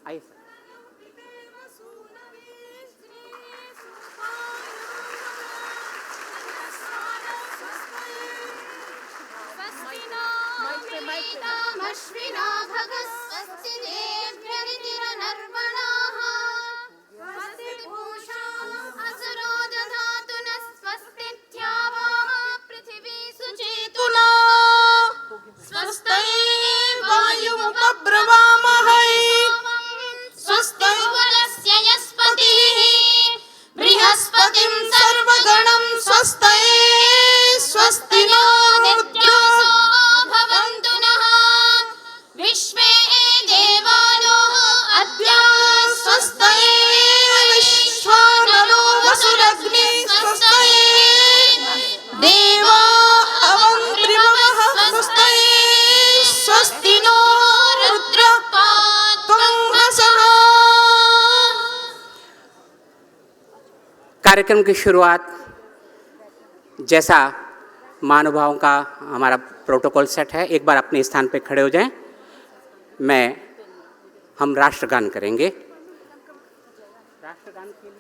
आइए। अश्विना भगस्वस्ति देव्यरितिरनर्वणाः स्वस्ति पूषा असुरो दधातु न स्वस्ति द्यावाः पृथिवी सुचेतुना स्वस्ति वायुमुपब्रवामहै स्वस्ति भुवनस्य यस्पतिः बृहस्पतिं सर्वगणं स्वस्ति स्वस्ति नो नित्योऽसो भवन्तु नः विश्वे देवानो अद्य स्वस्ति विश्वानरो वसुरग्निः स्वस्ति देवा अवन्त्रिमवः स्वस्ति स्वस्ति नो रुद्रः पात्वं हसः। कार्यक्रम की शुरुआत जैसा महानुभावों का हमारा प्रोटोकॉल सेट है, एक बार अपने स्थान पे खड़े हो जाएं। हम राष्ट्रगान करेंगे। राष्ट्रगान के लिए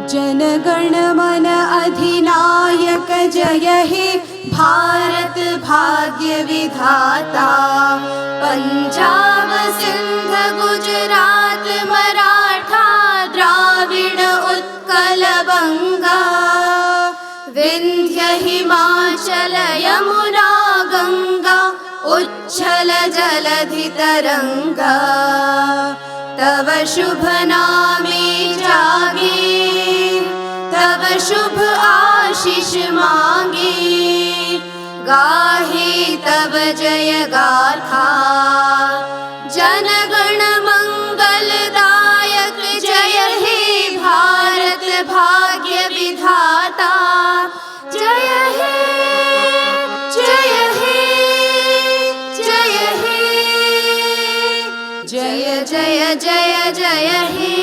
जनगण मन अधिनायक जय हे भारत भाग्य विधाता पंजाब सिंध गुजरात मराठा द्राविड़ उत्कल बंगा विंध्य हिमाचल यमुना गंगा उच्छल जलधि तरंगा तव शुभ नामे जागे तव शुभ आशीष मांगे गाहे तव जय गाथा जनगण मंगलदायक जय हे भारत भाग्य विधाता जय हे जय हे जय हे जय जय जय जय हे।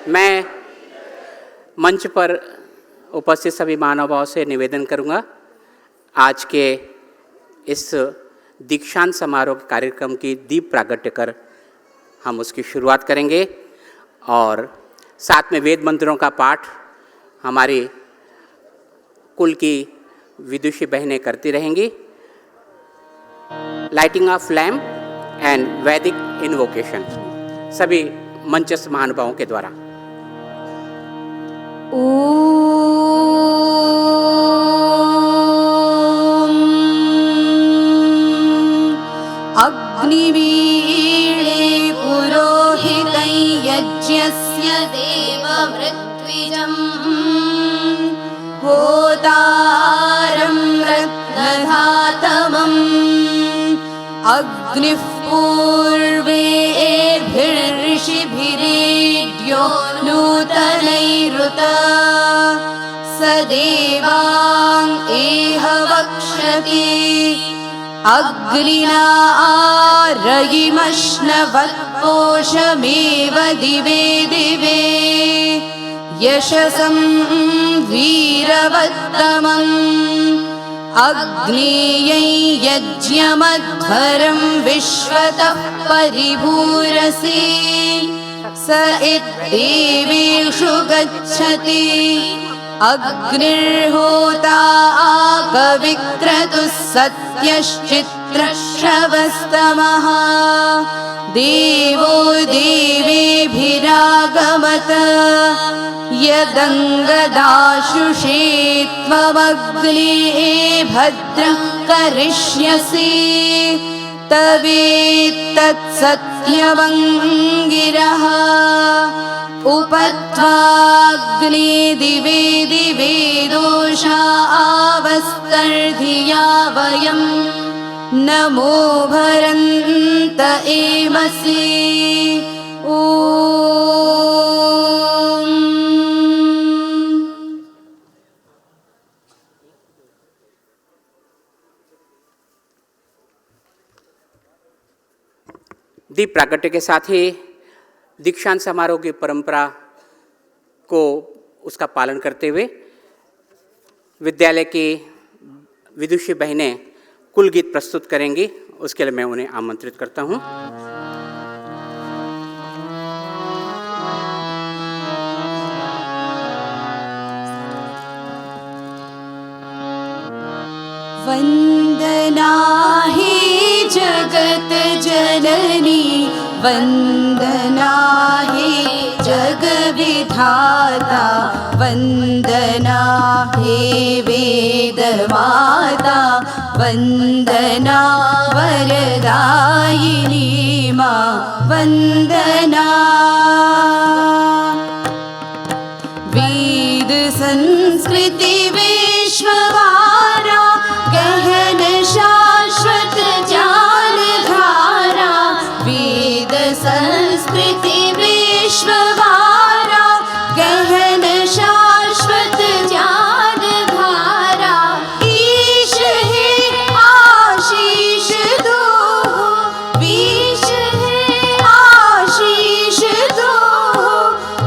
मैं मंच पर उपस्थित सभी महानुभावों से निवेदन करूंगा, आज के इस दीक्षांत समारोह कार्यक्रम की दीप प्रागट्य कर हम उसकी शुरुआत करेंगे और साथ में वेद मंत्रों का पाठ हमारी कुल की विदुषी बहनें करती रहेंगी। लाइटिंग ऑफ लैम्प एंड वैदिक इन्वोकेशन सभी मंचस्थ महानुभावों के द्वारा। अग्निवीणे पुरोहितं यज्ञस्य देववृत्विजम् होतारं रत्नधातमम् अग्निः पूर्वेभिर्षिभिरेड्यो नूतनैरुत स देवान् एह वक्षति अग्निना रयिमश्नवत्पोषमेव दिवे दिवे यशसं वीरवत्तमम् अग्नेयै यज्ञमध्वरं विश्वतः परिभूरसि स इद्देवेषु गच्छति अग्निर्होता कविक्रतुः सत्यश्चित्रश्रवस्तमः देवो देवेभिरागमत यदङ्गदाशुषे त्वमग्नेः भद्रं करिष्यसि तवेत्तत्सत्यमङ्गिरः उपत्वाग्ने दिवे दिवे दोषा आवस्तर्धिया वयं नमो भरन्त एमसि ॐ। दीप प्रागट्य के साथ ही दीक्षांत समारोह की परंपरा को उसका पालन करते हुए विद्यालय की विदुषी बहनें कुल गीत प्रस्तुत करेंगी। उसके लिए मैं उन्हें आमंत्रित करता हूँ। वंदना हे जगत जननी, वंदना हे जग विधाता, वंदना हे वेद माता, वंदना वरदायिनी मां, वंदना। वेद संस्कृति विश्ववारा, गहन शाश्वत ज्ञान धारा, वेद संस्कृति विश्ववारा, गहन शाश्वत ज्ञान धारा। ईश है आशीष दो, वीश है आशीष दो,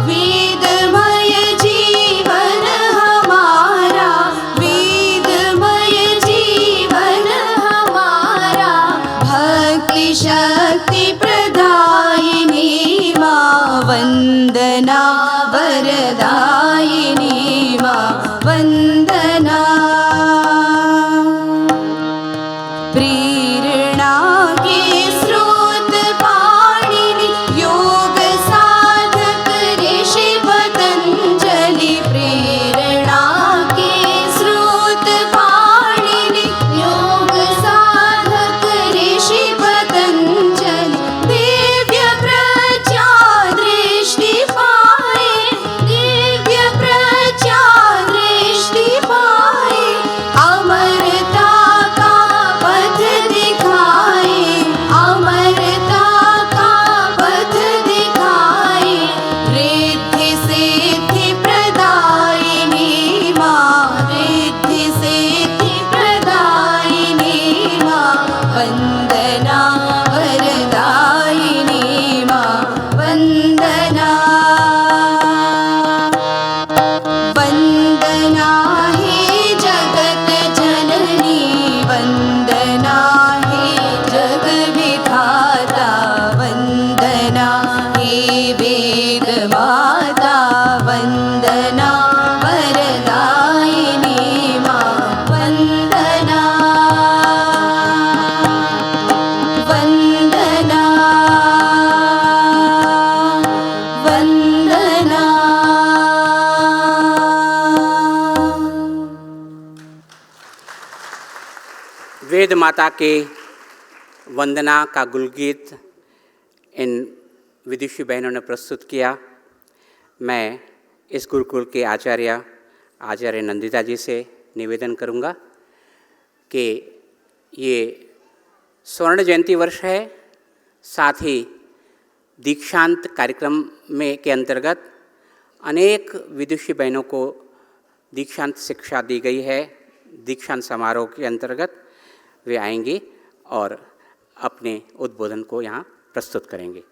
वेदमय जीवन हमारा, वेदमय जीवन हमारा। भक्ति शक्ति प्रदायिनी मां, वंदना वरदायिनी मां, वंदना। प्रेरणा के स्रोत पाणिनि, योग साधक ऋषि पतंजलि। प्रेरणा के स्रोत पाणिनि, योग साधक ऋषि पतंजलि। दिव्य प्रज्ञा दृष्टि पाए, दिव्य प्रज्ञा दृष्टि पाए, अमरता का पथ दिखाए, अमरता का पथ दिखाए। रिद्धि सिद्धि प्रदायिनी मां, रिद्धि सिद्धि प्रदायिनी मां, वंदना वरदायिनी मां, वंदना। वंदना हे जगत जननी, वंदना हे जग विधाता, वंदना हे वेद माता, वंदना वरदायिनी मां, वंदना। वंदना वंदना। वेद माता के वंदना का गुलगीत इन विदुषी बहनों ने प्रस्तुत किया। मैं इस गुरुकुल के आचार्य नंदिता जी से निवेदन करूंगा कि ये स्वर्ण जयंती वर्ष है, साथ ही दीक्षांत कार्यक्रम में के अंतर्गत अनेक विदुषी बहनों को दीक्षांत शिक्षा दी गई है। दीक्षांत समारोह के अंतर्गत वे आएंगी और अपने उद्बोधन को यहाँ प्रस्तुत करेंगे।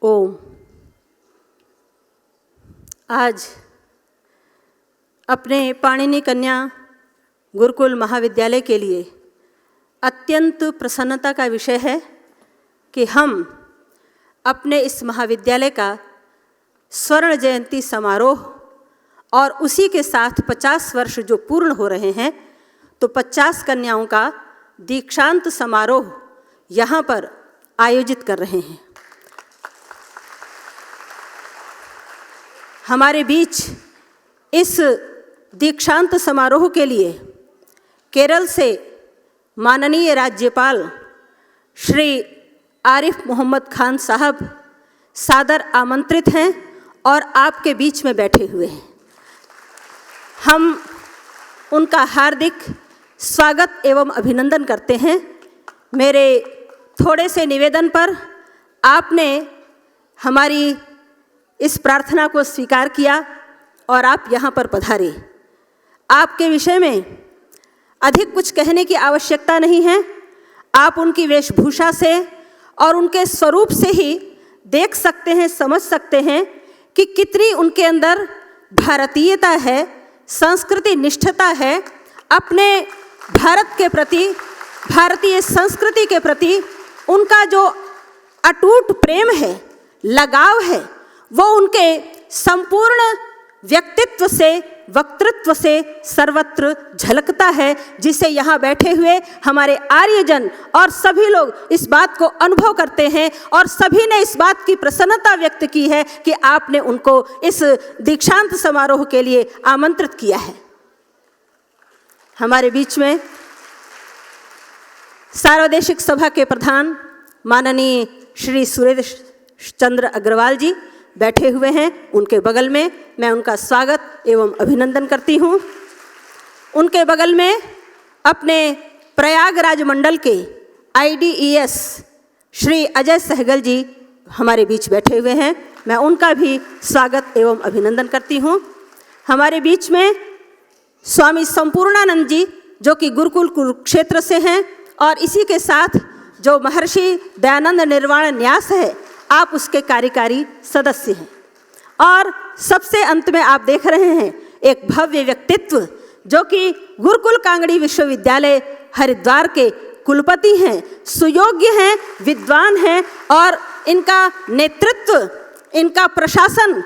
ओम। आज अपने पाणिनि कन्या गुरुकुल महाविद्यालय के लिए अत्यंत प्रसन्नता का विषय है कि हम अपने इस महाविद्यालय का स्वर्ण जयंती समारोह और उसी के साथ 50 वर्ष जो पूर्ण हो रहे हैं, तो 50 कन्याओं का दीक्षांत समारोह यहाँ पर आयोजित कर रहे हैं। हमारे बीच इस दीक्षांत समारोह के लिए केरल से माननीय राज्यपाल श्री आरिफ मोहम्मद खान साहब सादर आमंत्रित हैं और आपके बीच में बैठे हुए हैं। हम उनका हार्दिक स्वागत एवं अभिनंदन करते हैं। मेरे थोड़े से निवेदन पर आपने हमारी इस प्रार्थना को स्वीकार किया और आप यहाँ पर पधारे। आपके विषय में अधिक कुछ कहने की आवश्यकता नहीं है। आप उनकी वेशभूषा से और उनके स्वरूप से ही देख सकते हैं, समझ सकते हैं कि कितनी उनके अंदर भारतीयता है, संस्कृति निष्ठता है, अपने भारत के प्रति, भारतीय संस्कृति के प्रति उनका जो अटूट प्रेम है, लगाव है, वो उनके संपूर्ण व्यक्तित्व से, वक्तृत्व से सर्वत्र झलकता है, जिसे यहाँ बैठे हुए हमारे आर्यजन और सभी लोग इस बात को अनुभव करते हैं और सभी ने इस बात की प्रसन्नता व्यक्त की है कि आपने उनको इस दीक्षांत समारोह के लिए आमंत्रित किया है। हमारे बीच में सार्वदेशिक सभा के प्रधान माननीय श्री सुरेश चंद्र अग्रवाल जी बैठे हुए हैं। उनके बगल में मैं उनका स्वागत एवं अभिनंदन करती हूँ। उनके बगल में अपने प्रयागराज मंडल के IDES श्री अजय सहगल जी हमारे बीच बैठे हुए हैं। मैं उनका भी स्वागत एवं अभिनंदन करती हूँ। हमारे बीच में स्वामी संपूर्णानंद जी जो कि गुरुकुल कुरुक्षेत्र से हैं और इसी के साथ जो महर्षि दयानंद निर्वाण न्यास है, आप उसके कार्यकारी सदस्य हैं। और सबसे अंत में आप देख रहे हैं एक भव्य व्यक्तित्व जो कि गुरुकुल कांगड़ी विश्वविद्यालय हरिद्वार के कुलपति हैं, सुयोग्य हैं, विद्वान हैं और इनका नेतृत्व, इनका प्रशासन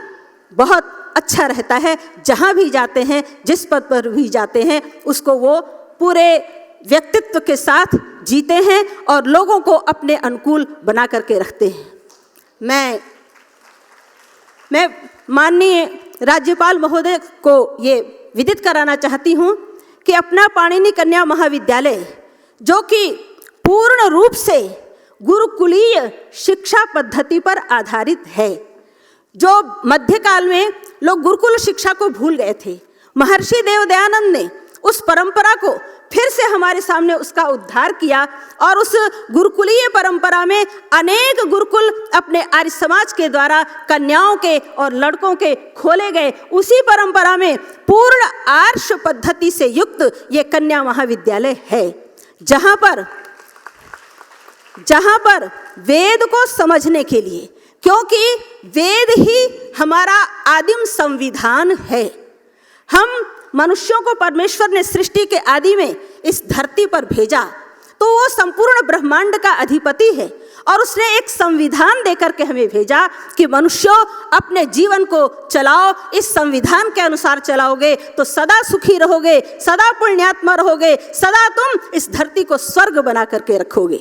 बहुत अच्छा रहता है। जहाँ भी जाते हैं, जिस पद पर भी जाते हैं, उसको वो पूरे व्यक्तित्व के साथ जीते हैं और लोगों को अपने अनुकूल बना करके रखते हैं। मैं माननीय राज्यपाल महोदय को ये विदित कराना चाहती हूँ कि अपना पाणिनि कन्या महाविद्यालय जो कि पूर्ण रूप से गुरुकुलीय शिक्षा पद्धति पर आधारित है, जो मध्यकाल में लोग गुरुकुल शिक्षा को भूल गए थे, महर्षि देव दयानंद ने उस परंपरा को फिर से हमारे सामने उसका उद्धार किया और उस गुरुकुलीय परंपरा में अनेक गुरुकुल अपने आर्य समाज के द्वारा कन्याओं के और लड़कों के खोले गए। उसी परंपरा में पूर्ण आर्ष पद्धति से युक्त ये कन्या महाविद्यालय है, जहाँ पर वेद को समझने के लिए, क्योंकि वेद ही हमारा आदिम संविधान है। हम मनुष्यों को परमेश्वर ने सृष्टि के आदि में इस धरती पर भेजा तो वो संपूर्ण ब्रह्मांड का अधिपति है और उसने एक संविधान देकर के हमें भेजा कि मनुष्यों अपने जीवन को चलाओ, इस संविधान के अनुसार चलाओगे तो सदा सुखी रहोगे, सदा पुण्यात्मा रहोगे, सदा तुम इस धरती को स्वर्ग बना करके रखोगे।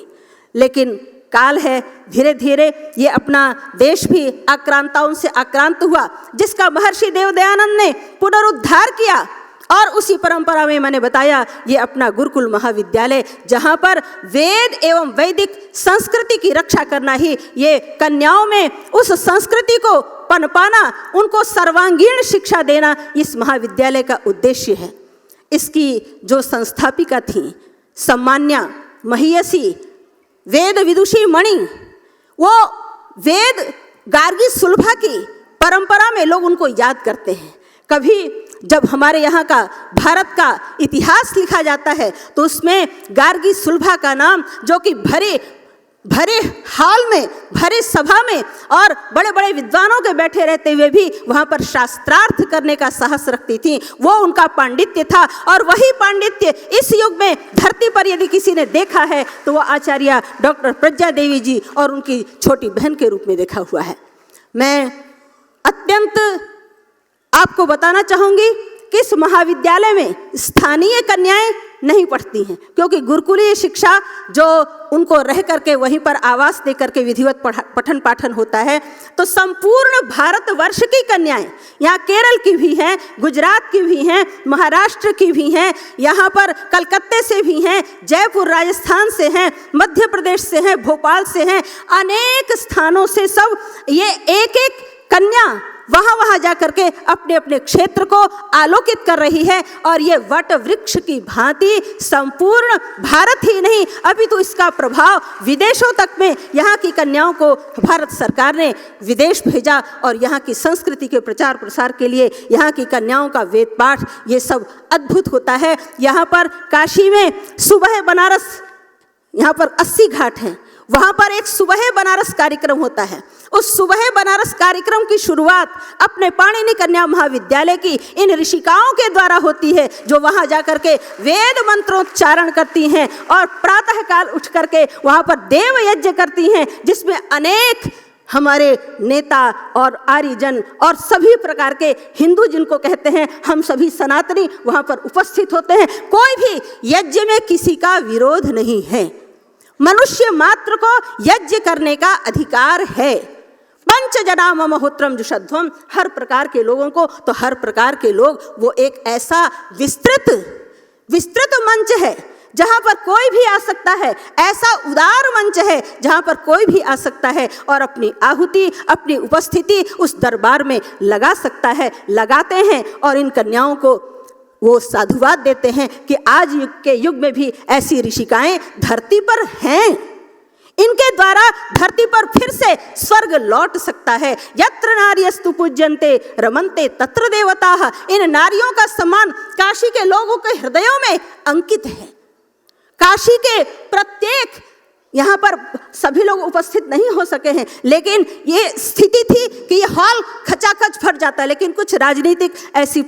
लेकिन काल है, धीरे धीरे ये अपना देश भी आक्रांताओं से आक्रांत हुआ, जिसका महर्षि देव दयानंद ने पुनरुद्धार किया और उसी परंपरा में मैंने बताया ये अपना गुरुकुल महाविद्यालय, जहाँ पर वेद एवं वैदिक संस्कृति की रक्षा करना ही ये कन्याओं में उस संस्कृति को पनपाना, उनको सर्वांगीण शिक्षा देना इस महाविद्यालय का उद्देश्य है। इसकी जो संस्थापिका थी सम्मान्या महियसी वेद विदुषी मणि, वो वेद गार्गी सुलभा की परंपरा में लोग उनको याद करते हैं। कभी जब हमारे यहाँ का भारत का इतिहास लिखा जाता है तो उसमें गार्गी सुलभा का नाम, जो कि भरे हाल में, भरे सभा में और बड़े बड़े विद्वानों के बैठे रहते हुए भी वहाँ पर शास्त्रार्थ करने का साहस रखती थी, वो उनका पांडित्य था। और वही पांडित्य इस युग में धरती पर यदि किसी ने देखा है तो वो आचार्य डॉक्टर प्रज्ञा देवी जी और उनकी छोटी बहन के रूप में देखा हुआ है। मैं अत्यंत आपको बताना चाहूँगी कि इस महाविद्यालय में स्थानीय कन्याएं नहीं पढ़ती हैं, क्योंकि गुरुकुलीय शिक्षा जो उनको रह करके वहीं पर आवास दे करके विधिवत पठन पाठन होता है, तो संपूर्ण भारतवर्ष की कन्याएं, यहाँ केरल की भी हैं, गुजरात की भी हैं, महाराष्ट्र की भी हैं, यहाँ पर कलकत्ते से भी हैं, जयपुर राजस्थान से हैं, मध्य प्रदेश से हैं, भोपाल से हैं, अनेक स्थानों से सब ये एक एक कन्या वहाँ वहाँ जा करके अपने अपने क्षेत्र को आलोकित कर रही है। और ये वट वृक्ष की भांति संपूर्ण भारत ही नहीं, अभी तो इसका प्रभाव विदेशों तक में, यहाँ की कन्याओं को भारत सरकार ने विदेश भेजा और यहाँ की संस्कृति के प्रचार प्रसार के लिए यहाँ की कन्याओं का वेद पाठ, ये सब अद्भुत होता है। यहाँ पर काशी में सुबह बनारस, यहाँ पर 80 घाट हैं, वहाँ पर एक सुबह बनारस कार्यक्रम होता है। उस सुबह बनारस कार्यक्रम की शुरुआत अपने पाणिनि कन्या महाविद्यालय की इन ऋषिकाओं के द्वारा होती है, जो वहाँ जाकर के वेद मंत्रोच्चारण करती हैं और प्रातःकाल उठ करके वहाँ पर देव यज्ञ करती हैं, जिसमें अनेक हमारे नेता और आर्यजन और सभी प्रकार के हिंदू जिनको कहते हैं, हम सभी सनातनी वहाँ पर उपस्थित होते हैं। कोई भी यज्ञ में किसी का विरोध नहीं है, मनुष्य मात्र को यज्ञ करने का अधिकार है। पंच जना मम होत्रम जुषध्वम, हर प्रकार के लोगों को, तो हर प्रकार के लोग, वो एक ऐसा विस्तृत मंच है जहाँ पर कोई भी आ सकता है, ऐसा उदार मंच है जहाँ पर कोई भी आ सकता है और अपनी आहुति, अपनी उपस्थिति उस दरबार में लगा सकता है, लगाते हैं। और इन कन्याओं को वो साधुवाद देते हैं कि आज के युग में भी ऐसी ऋषिकाएं धरती पर हैं, इनके द्वारा धरती पर फिर से स्वर्ग लौट सकता है। यत्र नार्यस्तु पूज्यन्ते रमन्ते तत्र देवताः, इन नारियों का सम्मान काशी के लोगों के हृदयों में अंकित है। काशी के प्रत्येक, यहाँ पर सभी लोग उपस्थित नहीं हो सके हैं, लेकिन ये स्थिति थी कि ये हॉल खचाखच भर जाता है, लेकिन कुछ राजनीतिक ऐसी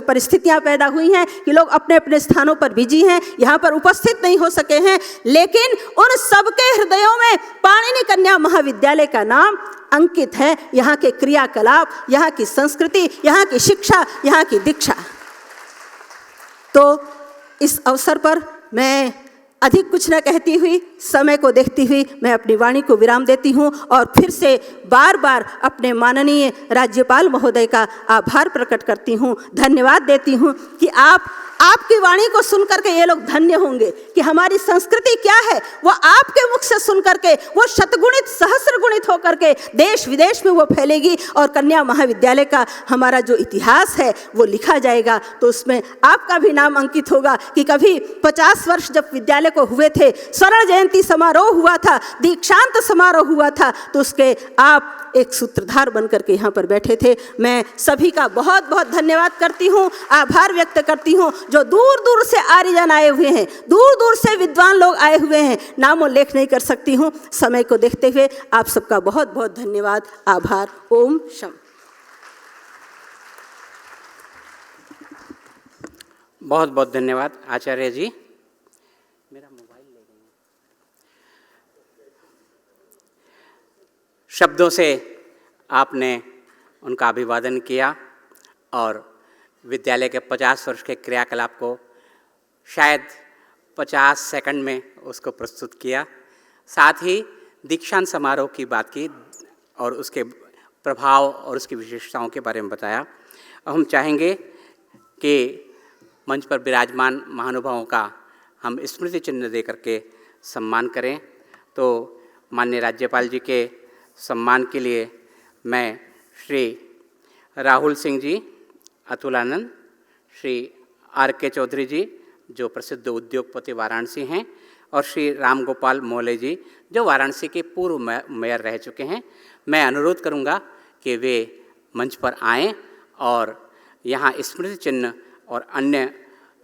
परिस्थितियाँ पैदा हुई हैं कि लोग अपने अपने स्थानों पर बिजी हैं, यहाँ पर उपस्थित नहीं हो सके हैं, लेकिन उन सबके हृदयों में पाणिनि कन्या महाविद्यालय का नाम अंकित है। यहाँ के क्रियाकलाप, यहाँ की संस्कृति, यहाँ की शिक्षा, यहाँ की दीक्षा। तो इस अवसर पर मैं अधिक कुछ न कहती हुई, समय को देखती हुई मैं अपनी वाणी को विराम देती हूँ और फिर से बार बार अपने माननीय राज्यपाल महोदय का आभार प्रकट करती हूँ, धन्यवाद देती हूँ कि आपकी वाणी को सुनकर के ये लोग धन्य होंगे कि हमारी संस्कृति क्या है वो आपके मुख से सुन करके वो शतगुणित सहस्र गुणित होकर के देश विदेश में वो फैलेगी और कन्या महाविद्यालय का हमारा जो इतिहास है वो लिखा जाएगा। तो उसमें आपका भी नाम अंकित होगा कि कभी 50 वर्ष जब विद्यालय को हुए थे, स्वर्ण जयंती समारोह हुआ था, दीक्षांत समारोह हुआ था, तो उसके आप एक सूत्रधार बनकर के यहाँ पर बैठे थे। मैं सभी का बहुत बहुत धन्यवाद करती हूँ, आभार व्यक्त करती हूँ। जो दूर दूर से आर्यजन आए हुए हैं, दूर दूर से विद्वान लोग आए हुए हैं, नामों लेख नहीं कर सकती हूँ। समय को देखते हुए आप सबका बहुत बहुत धन्यवाद, आभार। ओम शम। बहुत बहुत धन्यवाद आचार्य जी। मेरा मोबाइल ले गए। शब्दों से आपने उनका अभिवादन किया और विद्यालय के 50 वर्ष के क्रियाकलाप को शायद 50 सेकंड में उसको प्रस्तुत किया। साथ ही दीक्षांत समारोह की बात की और उसके प्रभाव और उसकी विशेषताओं के बारे में बताया। अब हम चाहेंगे कि मंच पर विराजमान महानुभावों का हम स्मृति चिन्ह दे करके सम्मान करें। तो माननीय राज्यपाल जी के सम्मान के लिए मैं श्री राहुल सिंह जी, अतुलानंद, श्री R.K. चौधरी जी जो प्रसिद्ध उद्योगपति वाराणसी हैं और श्री राम गोपाल मोहले जी जो वाराणसी के पूर्व मेयर रह चुके हैं, मैं अनुरोध करूंगा कि वे मंच पर आएं और यहाँ स्मृति चिन्ह और अन्य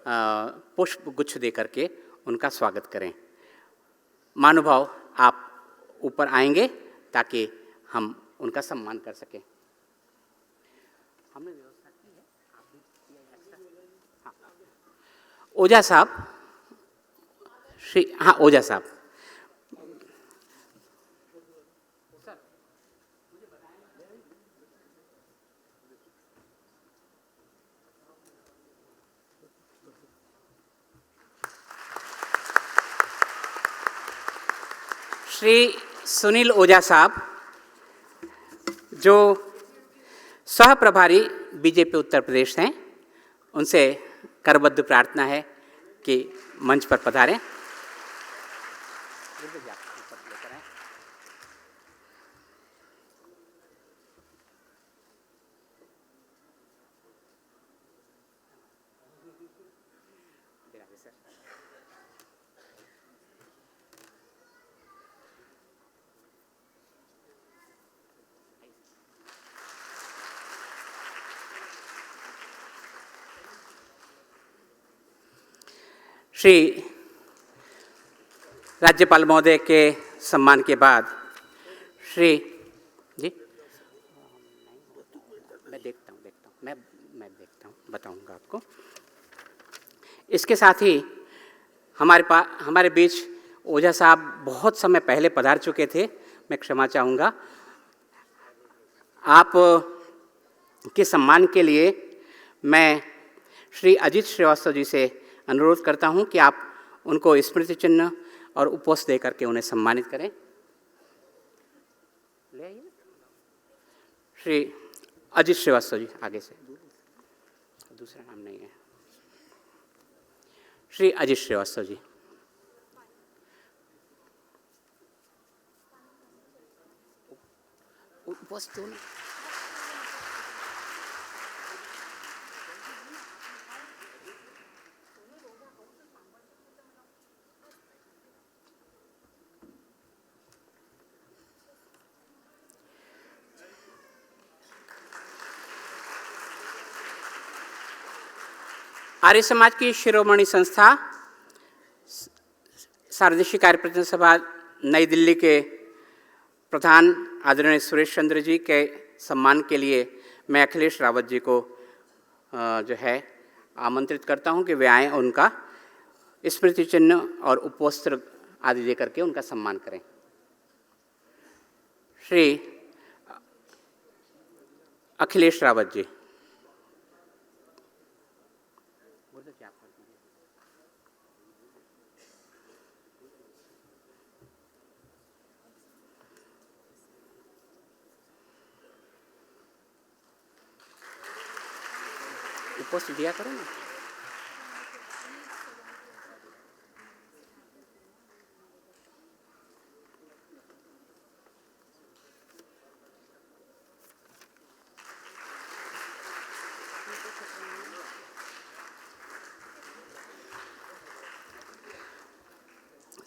पुष्प गुच्छ दे करके उनका स्वागत करें। महानुभाव आप ऊपर आएंगे ताकि हम उनका सम्मान कर सकें। हमने व्यवस्था की है, आप भी हाँ। ओझा साहब, हाँ ओझा साहब, श्री सुनील ओझा साहब जो सह प्रभारी बीजेपी उत्तर प्रदेश हैं, उनसे करबद्ध प्रार्थना है कि मंच पर पधारें। श्री राज्यपाल महोदय के सम्मान के बाद श्री जी मैं देखता हूँ मैं देखता हूँ, बताऊँगा आपको। इसके साथ ही हमारे बीच ओझा साहब बहुत समय पहले पधार चुके थे, मैं क्षमा चाहूँगा। आप के सम्मान के लिए मैं श्री अजित श्रीवास्तव जी से अनुरोध करता हूं कि आप उनको स्मृति चिन्ह और उपहार दे करके उन्हें सम्मानित करें। ले आइए श्री अजित श्रीवास्तव जी, आगे से, दूसरा नाम नहीं है, श्री अजित श्रीवास्तव जी। उपस्थित आर्य समाज की शिरोमणि संस्था सार्वदेशीय कार्य प्रतिनिधि सभा नई दिल्ली के प्रधान आदरणीय सुरेश चंद्र जी के सम्मान के लिए मैं अखिलेश रावत जी को जो है आमंत्रित करता हूं कि वे आएँ और उनका स्मृति चिन्ह और उपवस्त्र आदि दे करके उनका सम्मान करें। श्री अखिलेश रावत जी। उपस्थित दिया करो ना।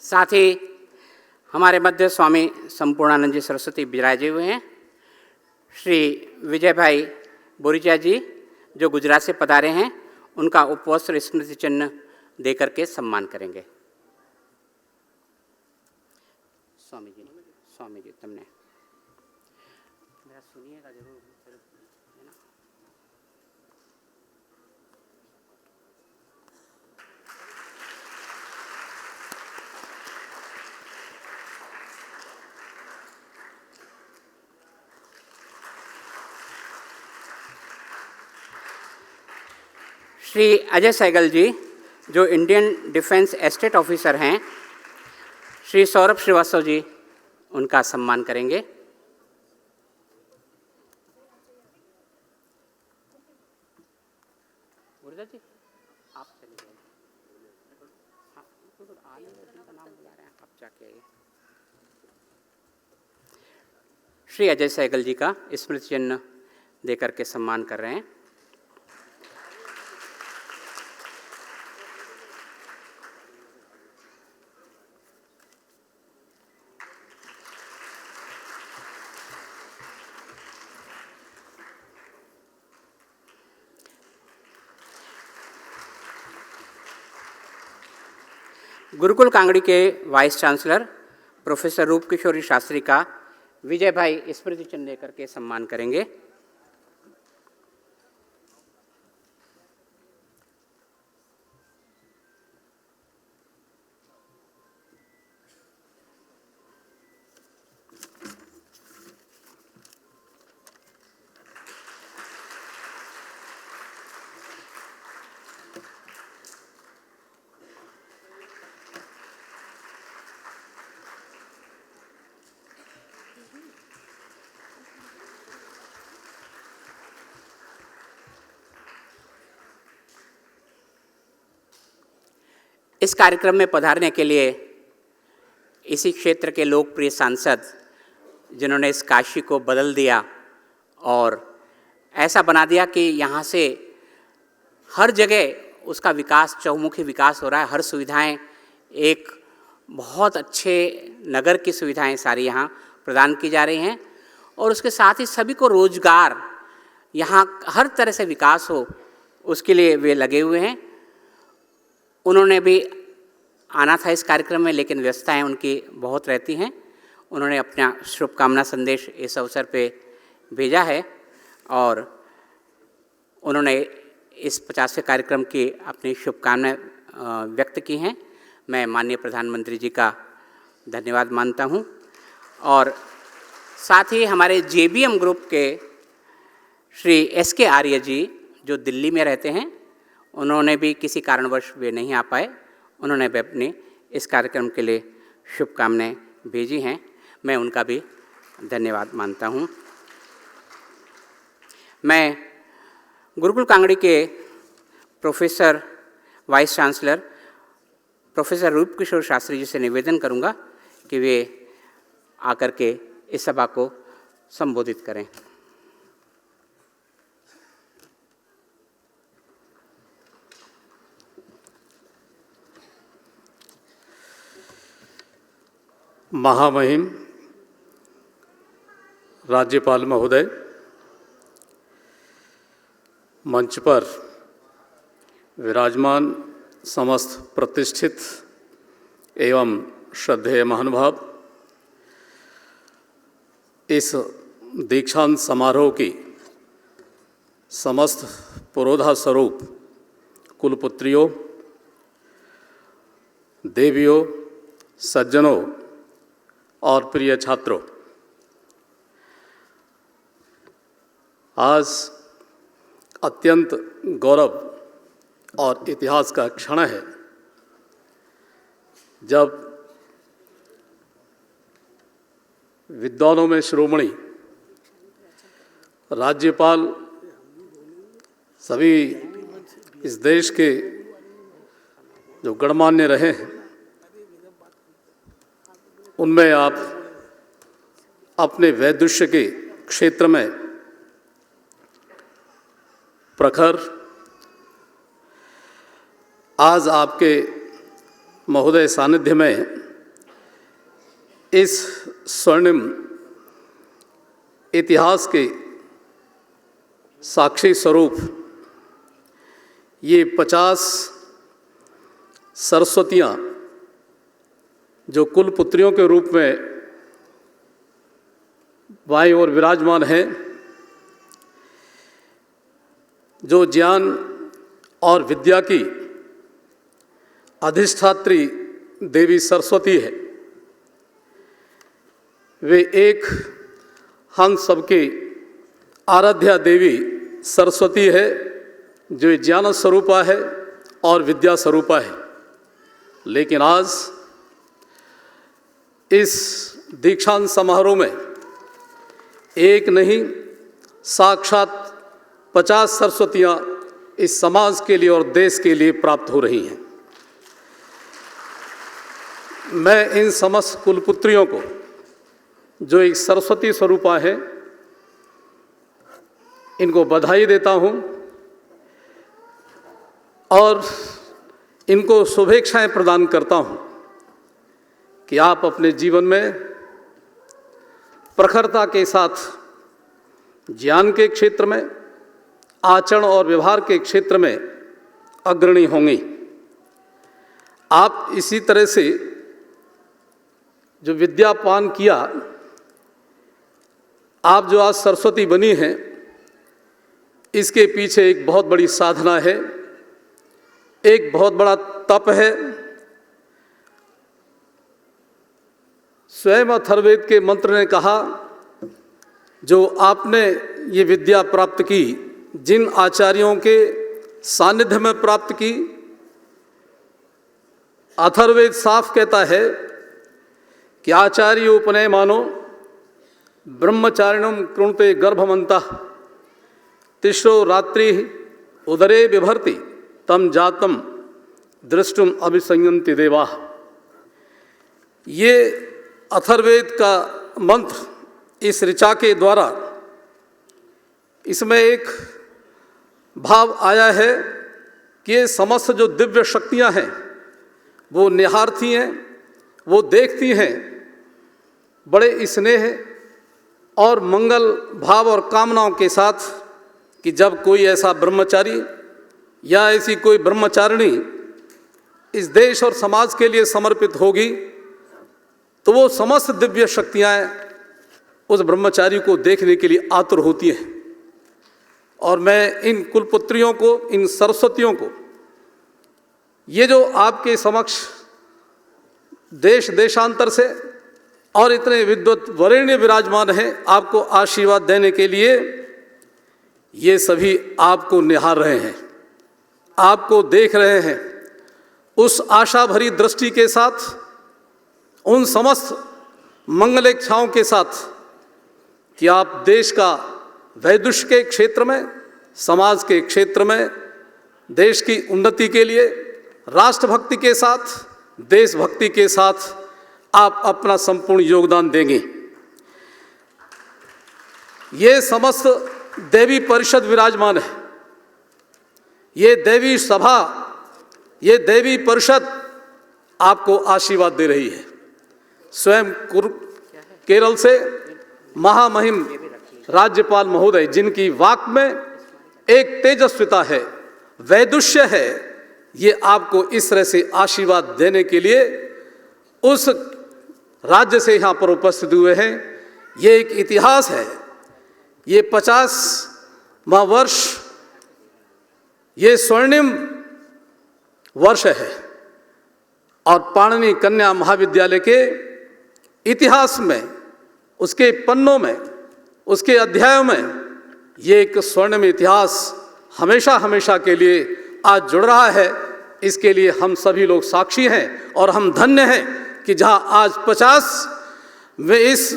साथ ही हमारे मध्य स्वामी संपूर्णानंद जी सरस्वती विराजे हुए हैं। श्री विजय भाई बोरीचा जी जो गुजरात से पधारे हैं, उनका उपवस्त्र स्मृति चिन्ह देकर के सम्मान करेंगे। स्वामी जी तुमने मेरा सुनिएगा जरूर, है ना। श्री अजय सहगल जी जो इंडियन डिफेंस एस्टेट ऑफिसर हैं, श्री सौरभ श्रीवास्तव जी उनका सम्मान करेंगे। जी आप चलिए, हाँ, उनका नाम बुला रहे हैं, आप जाके आइए। श्री अजय सहगल जी का स्मृति चिन्ह देकर के सम्मान कर रहे हैं। गुरुकुल कांगड़ी के वाइस चांसलर प्रोफेसर रूप किशोरी शास्त्री का विजय भाई स्मृति चिन्ह देकर के सम्मान करेंगे। इस कार्यक्रम में पधारने के लिए इसी क्षेत्र के लोकप्रिय सांसद जिन्होंने इस काशी को बदल दिया और ऐसा बना दिया कि यहाँ से हर जगह उसका विकास, चहुमुखी विकास हो रहा है। हर सुविधाएं, एक बहुत अच्छे नगर की सुविधाएं सारी यहाँ प्रदान की जा रही हैं और उसके साथ ही सभी को रोजगार, यहाँ हर तरह से विकास हो उसके लिए वे लगे हुए हैं। उन्होंने भी आना था इस कार्यक्रम में, लेकिन व्यस्तताएं उनकी बहुत रहती हैं। उन्होंने अपना शुभकामना संदेश इस अवसर पे भेजा है और उन्होंने इस 50वें कार्यक्रम की अपनी शुभकामनाएं व्यक्त की हैं। मैं माननीय प्रधानमंत्री जी का धन्यवाद मानता हूं और साथ ही हमारे JBM ग्रुप के श्री SK आर्य जी जो दिल्ली में रहते हैं, उन्होंने भी किसी कारणवश वे नहीं आ पाए, उन्होंने भी अपने इस कार्यक्रम के लिए शुभकामनाएं भेजी हैं। मैं उनका भी धन्यवाद मानता हूं। मैं गुरुकुल कांगड़ी के प्रोफेसर वाइस चांसलर प्रोफेसर रूप किशोर शास्त्री जी से निवेदन करूंगा कि वे आकर के इस सभा को संबोधित करें। महामहिम राज्यपाल महोदय, मंच पर विराजमान समस्त प्रतिष्ठित एवं श्रद्धेय महानुभाव, इस दीक्षांत समारोह की समस्त पुरोधा स्वरूप कुलपुत्रियों, देवियों, सज्जनों और प्रिय छात्रों, आज अत्यंत गौरव और इतिहास का क्षण है जब विद्वानों में शिरोमणि राज्यपाल सभी इस देश के जो गणमान्य रहे हैं, उनमें आप अपने वैदुष्य के क्षेत्र में प्रखर, आज आपके महोदय सानिध्य में इस स्वर्णिम इतिहास के साक्षी स्वरूप ये 50 सरस्वतियाँ जो कुलपुत्रियों के रूप में बाईं ओर विराजमान हैं, जो ज्ञान और विद्या की अधिष्ठात्री देवी सरस्वती है, वे एक हम सबकी आराध्या देवी सरस्वती है जो ज्ञान स्वरूपा है और विद्या स्वरूपा है। लेकिन आज इस दीक्षांत समारोह में एक नहीं, साक्षात 50 सरस्वतियाँ इस समाज के लिए और देश के लिए प्राप्त हो रही हैं। मैं इन समस्त कुलपुत्रियों को जो एक सरस्वती स्वरूपा है, इनको बधाई देता हूँ और इनको शुभेच्छाएं प्रदान करता हूँ कि आप अपने जीवन में प्रखरता के साथ ज्ञान के क्षेत्र में, आचरण और व्यवहार के क्षेत्र में अग्रणी होंगी। आप इसी तरह से जो विद्यापान किया, आप जो आज सरस्वती बनी हैं, इसके पीछे एक बहुत बड़ी साधना है, एक बहुत बड़ा तप है। स्वयं अथर्ववेद के मंत्र ने कहा, जो आपने ये विद्या प्राप्त की, जिन आचार्यों के सानिध्य में प्राप्त की, अथर्ववेद साफ कहता है कि आचार्य उपनय मानो ब्रह्मचारिणम कृणुते गर्भमंतः तिस्रो रात्रि उदरे बिभर्ति तम जातम दृष्टुम अभिसंयन्ति देवाः। ये अथर्ववेद का मंत्र इस ऋचा के द्वारा, इसमें एक भाव आया है कि ये समस्त जो दिव्य शक्तियां हैं वो निहारती हैं, वो देखती हैं बड़े स्नेह और मंगल भाव और कामनाओं के साथ कि जब कोई ऐसा ब्रह्मचारी या ऐसी कोई ब्रह्मचारिणी इस देश और समाज के लिए समर्पित होगी तो वो समस्त दिव्य शक्तियाँ उस ब्रह्मचारी को देखने के लिए आतुर होती हैं। और मैं इन कुलपुत्रियों को, इन सरस्वतियों को, ये जो आपके समक्ष देश देशांतर से और इतने विद्वत वरेण्य विराजमान हैं आपको आशीर्वाद देने के लिए, ये सभी आपको निहार रहे हैं, आपको देख रहे हैं उस आशा भरी दृष्टि के साथ, उन समस्त मंगल इच्छाओं के साथ कि आप देश का वैदुष्य के क्षेत्र में, समाज के क्षेत्र में, देश की उन्नति के लिए राष्ट्रभक्ति के साथ, देशभक्ति के साथ आप अपना संपूर्ण योगदान देंगे। ये समस्त देवी परिषद विराजमान है, ये देवी सभा, ये देवी परिषद आपको आशीर्वाद दे रही है। स्वयं केरल से महामहिम राज्यपाल महोदय, जिनकी वाक में एक तेजस्विता है, वैदुष्य है, ये आपको इस तरह से आशीर्वाद देने के लिए उस राज्य से यहाँ पर उपस्थित हुए हैं। ये एक इतिहास है, ये 50वां वर्ष, ये स्वर्णिम वर्ष है और पाणिनि कन्या महाविद्यालय के इतिहास में, उसके पन्नों में, उसके अध्यायों में ये एक स्वर्णिम इतिहास हमेशा हमेशा के लिए आज जुड़ रहा है। इसके लिए हम सभी लोग साक्षी हैं और हम धन्य हैं कि जहां आज 50 में इस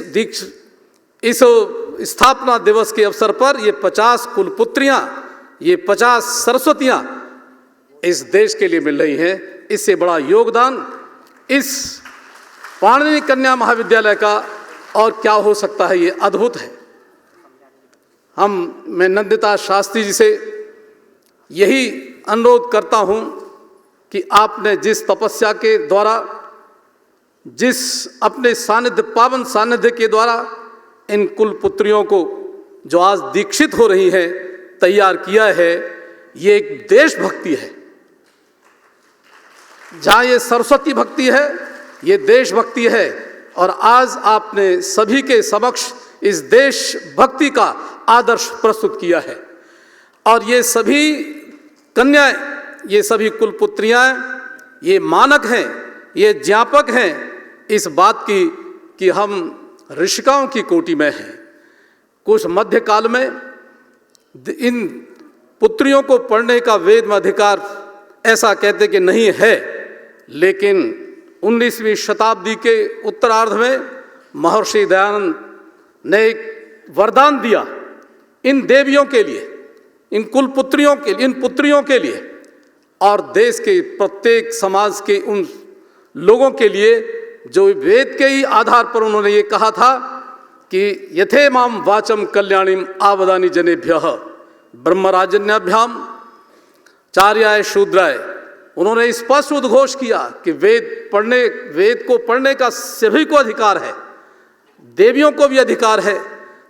स्थापना दिवस के अवसर पर ये 50 कुलपुत्रियां, ये 50 सरस्वतियां इस देश के लिए मिल रही हैं। इससे बड़ा योगदान इस पाणिनि कन्या महाविद्यालय का और क्या हो सकता है, ये अद्भुत है। मैं नंदिता शास्त्री जी से यही अनुरोध करता हूं कि आपने जिस तपस्या के द्वारा, जिस अपने सानिध्य, पावन सानिध्य के द्वारा इन कुलपुत्रियों को जो आज दीक्षित हो रही हैं तैयार किया है, ये एक देशभक्ति है। जहाँ ये सरस्वती भक्ति है, ये देशभक्ति है। और आज आपने सभी के समक्ष इस देशभक्ति का आदर्श प्रस्तुत किया है। और ये सभी कन्याएं, ये सभी कुलपुत्रियां, ये मानक हैं, ये ज्ञापक हैं इस बात की कि हम ऋषिकाओं की कोटि में हैं। कुछ मध्यकाल में इन पुत्रियों को पढ़ने का वेद में अधिकार ऐसा कहते कि नहीं है, लेकिन 19वीं शताब्दी के उत्तरार्ध में महर्षि दयानंद ने एक वरदान दिया इन देवियों के लिए, इन कुलपुत्रियों के लिए, इन पुत्रियों के लिए और देश के प्रत्येक समाज के उन लोगों के लिए जो वेद के ही आधार पर उन्होंने ये कहा था कि यथे माम वाचम कल्याणीम आवदानी जनेभ्यः ब्रह्मराजन्याभ्याम चार्याय शूद्राय। उन्होंने स्पष्ट उद्घोष किया कि वेद को पढ़ने का सभी को अधिकार है, देवियों को भी अधिकार है,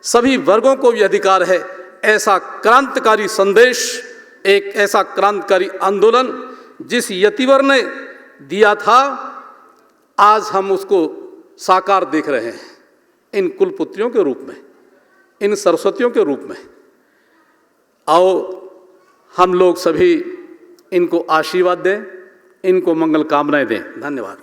सभी वर्गों को भी अधिकार है। ऐसा क्रांतिकारी संदेश, एक ऐसा क्रांतिकारी आंदोलन जिस यतिवर ने दिया था, आज हम उसको साकार देख रहे हैं इन कुलपुत्रियों के रूप में, इन सरस्वतियों के रूप में। आओ हम लोग सभी इनको आशीर्वाद दें, इनको मंगल कामनाएं दें। धन्यवाद।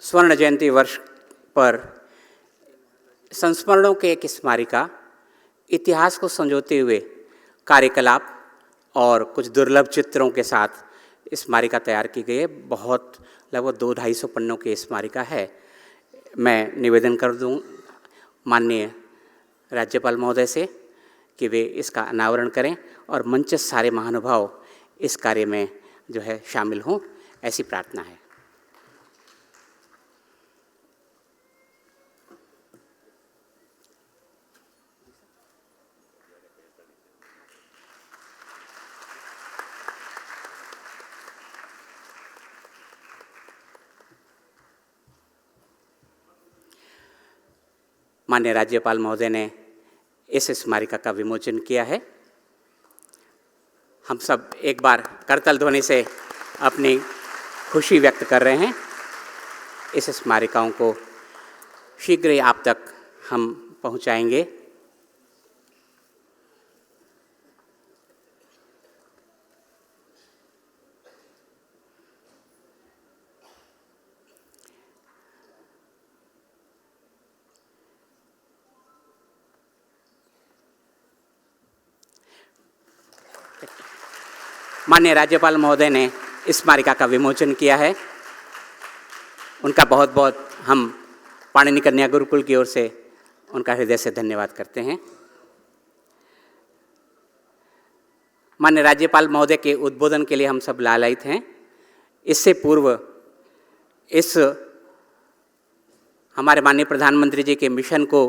स्वर्ण जयंती वर्ष पर संस्मरणों के एक स्मारिका, इतिहास को संजोते हुए कार्यकलाप और कुछ दुर्लभ चित्रों के साथ स्मारिका तैयार की गई है। बहुत लगभग 200-250 पन्नों की स्मारिका है। मैं निवेदन कर दूं माननीय राज्यपाल महोदय से कि वे इसका अनावरण करें और मंच सारे महानुभाव इस कार्य में जो है शामिल हों, ऐसी प्रार्थना है। माननीय राज्यपाल महोदय ने इस स्मारिका का विमोचन किया है। हम सब एक बार करताल ध्वनि से अपनी खुशी व्यक्त कर रहे हैं। इस स्मारिकाओं को शीघ्र ही आप तक हम पहुंचाएंगे। माननीय राज्यपाल महोदय ने इस स्मारिका का विमोचन किया है। उनका बहुत बहुत हम पाणिनि कन्या गुरुकुल की ओर से उनका हृदय से धन्यवाद करते हैं। माननीय राज्यपाल महोदय के उद्बोधन के लिए हम सब लालायित हैं। इससे पूर्व इस हमारे माननीय प्रधानमंत्री जी के मिशन को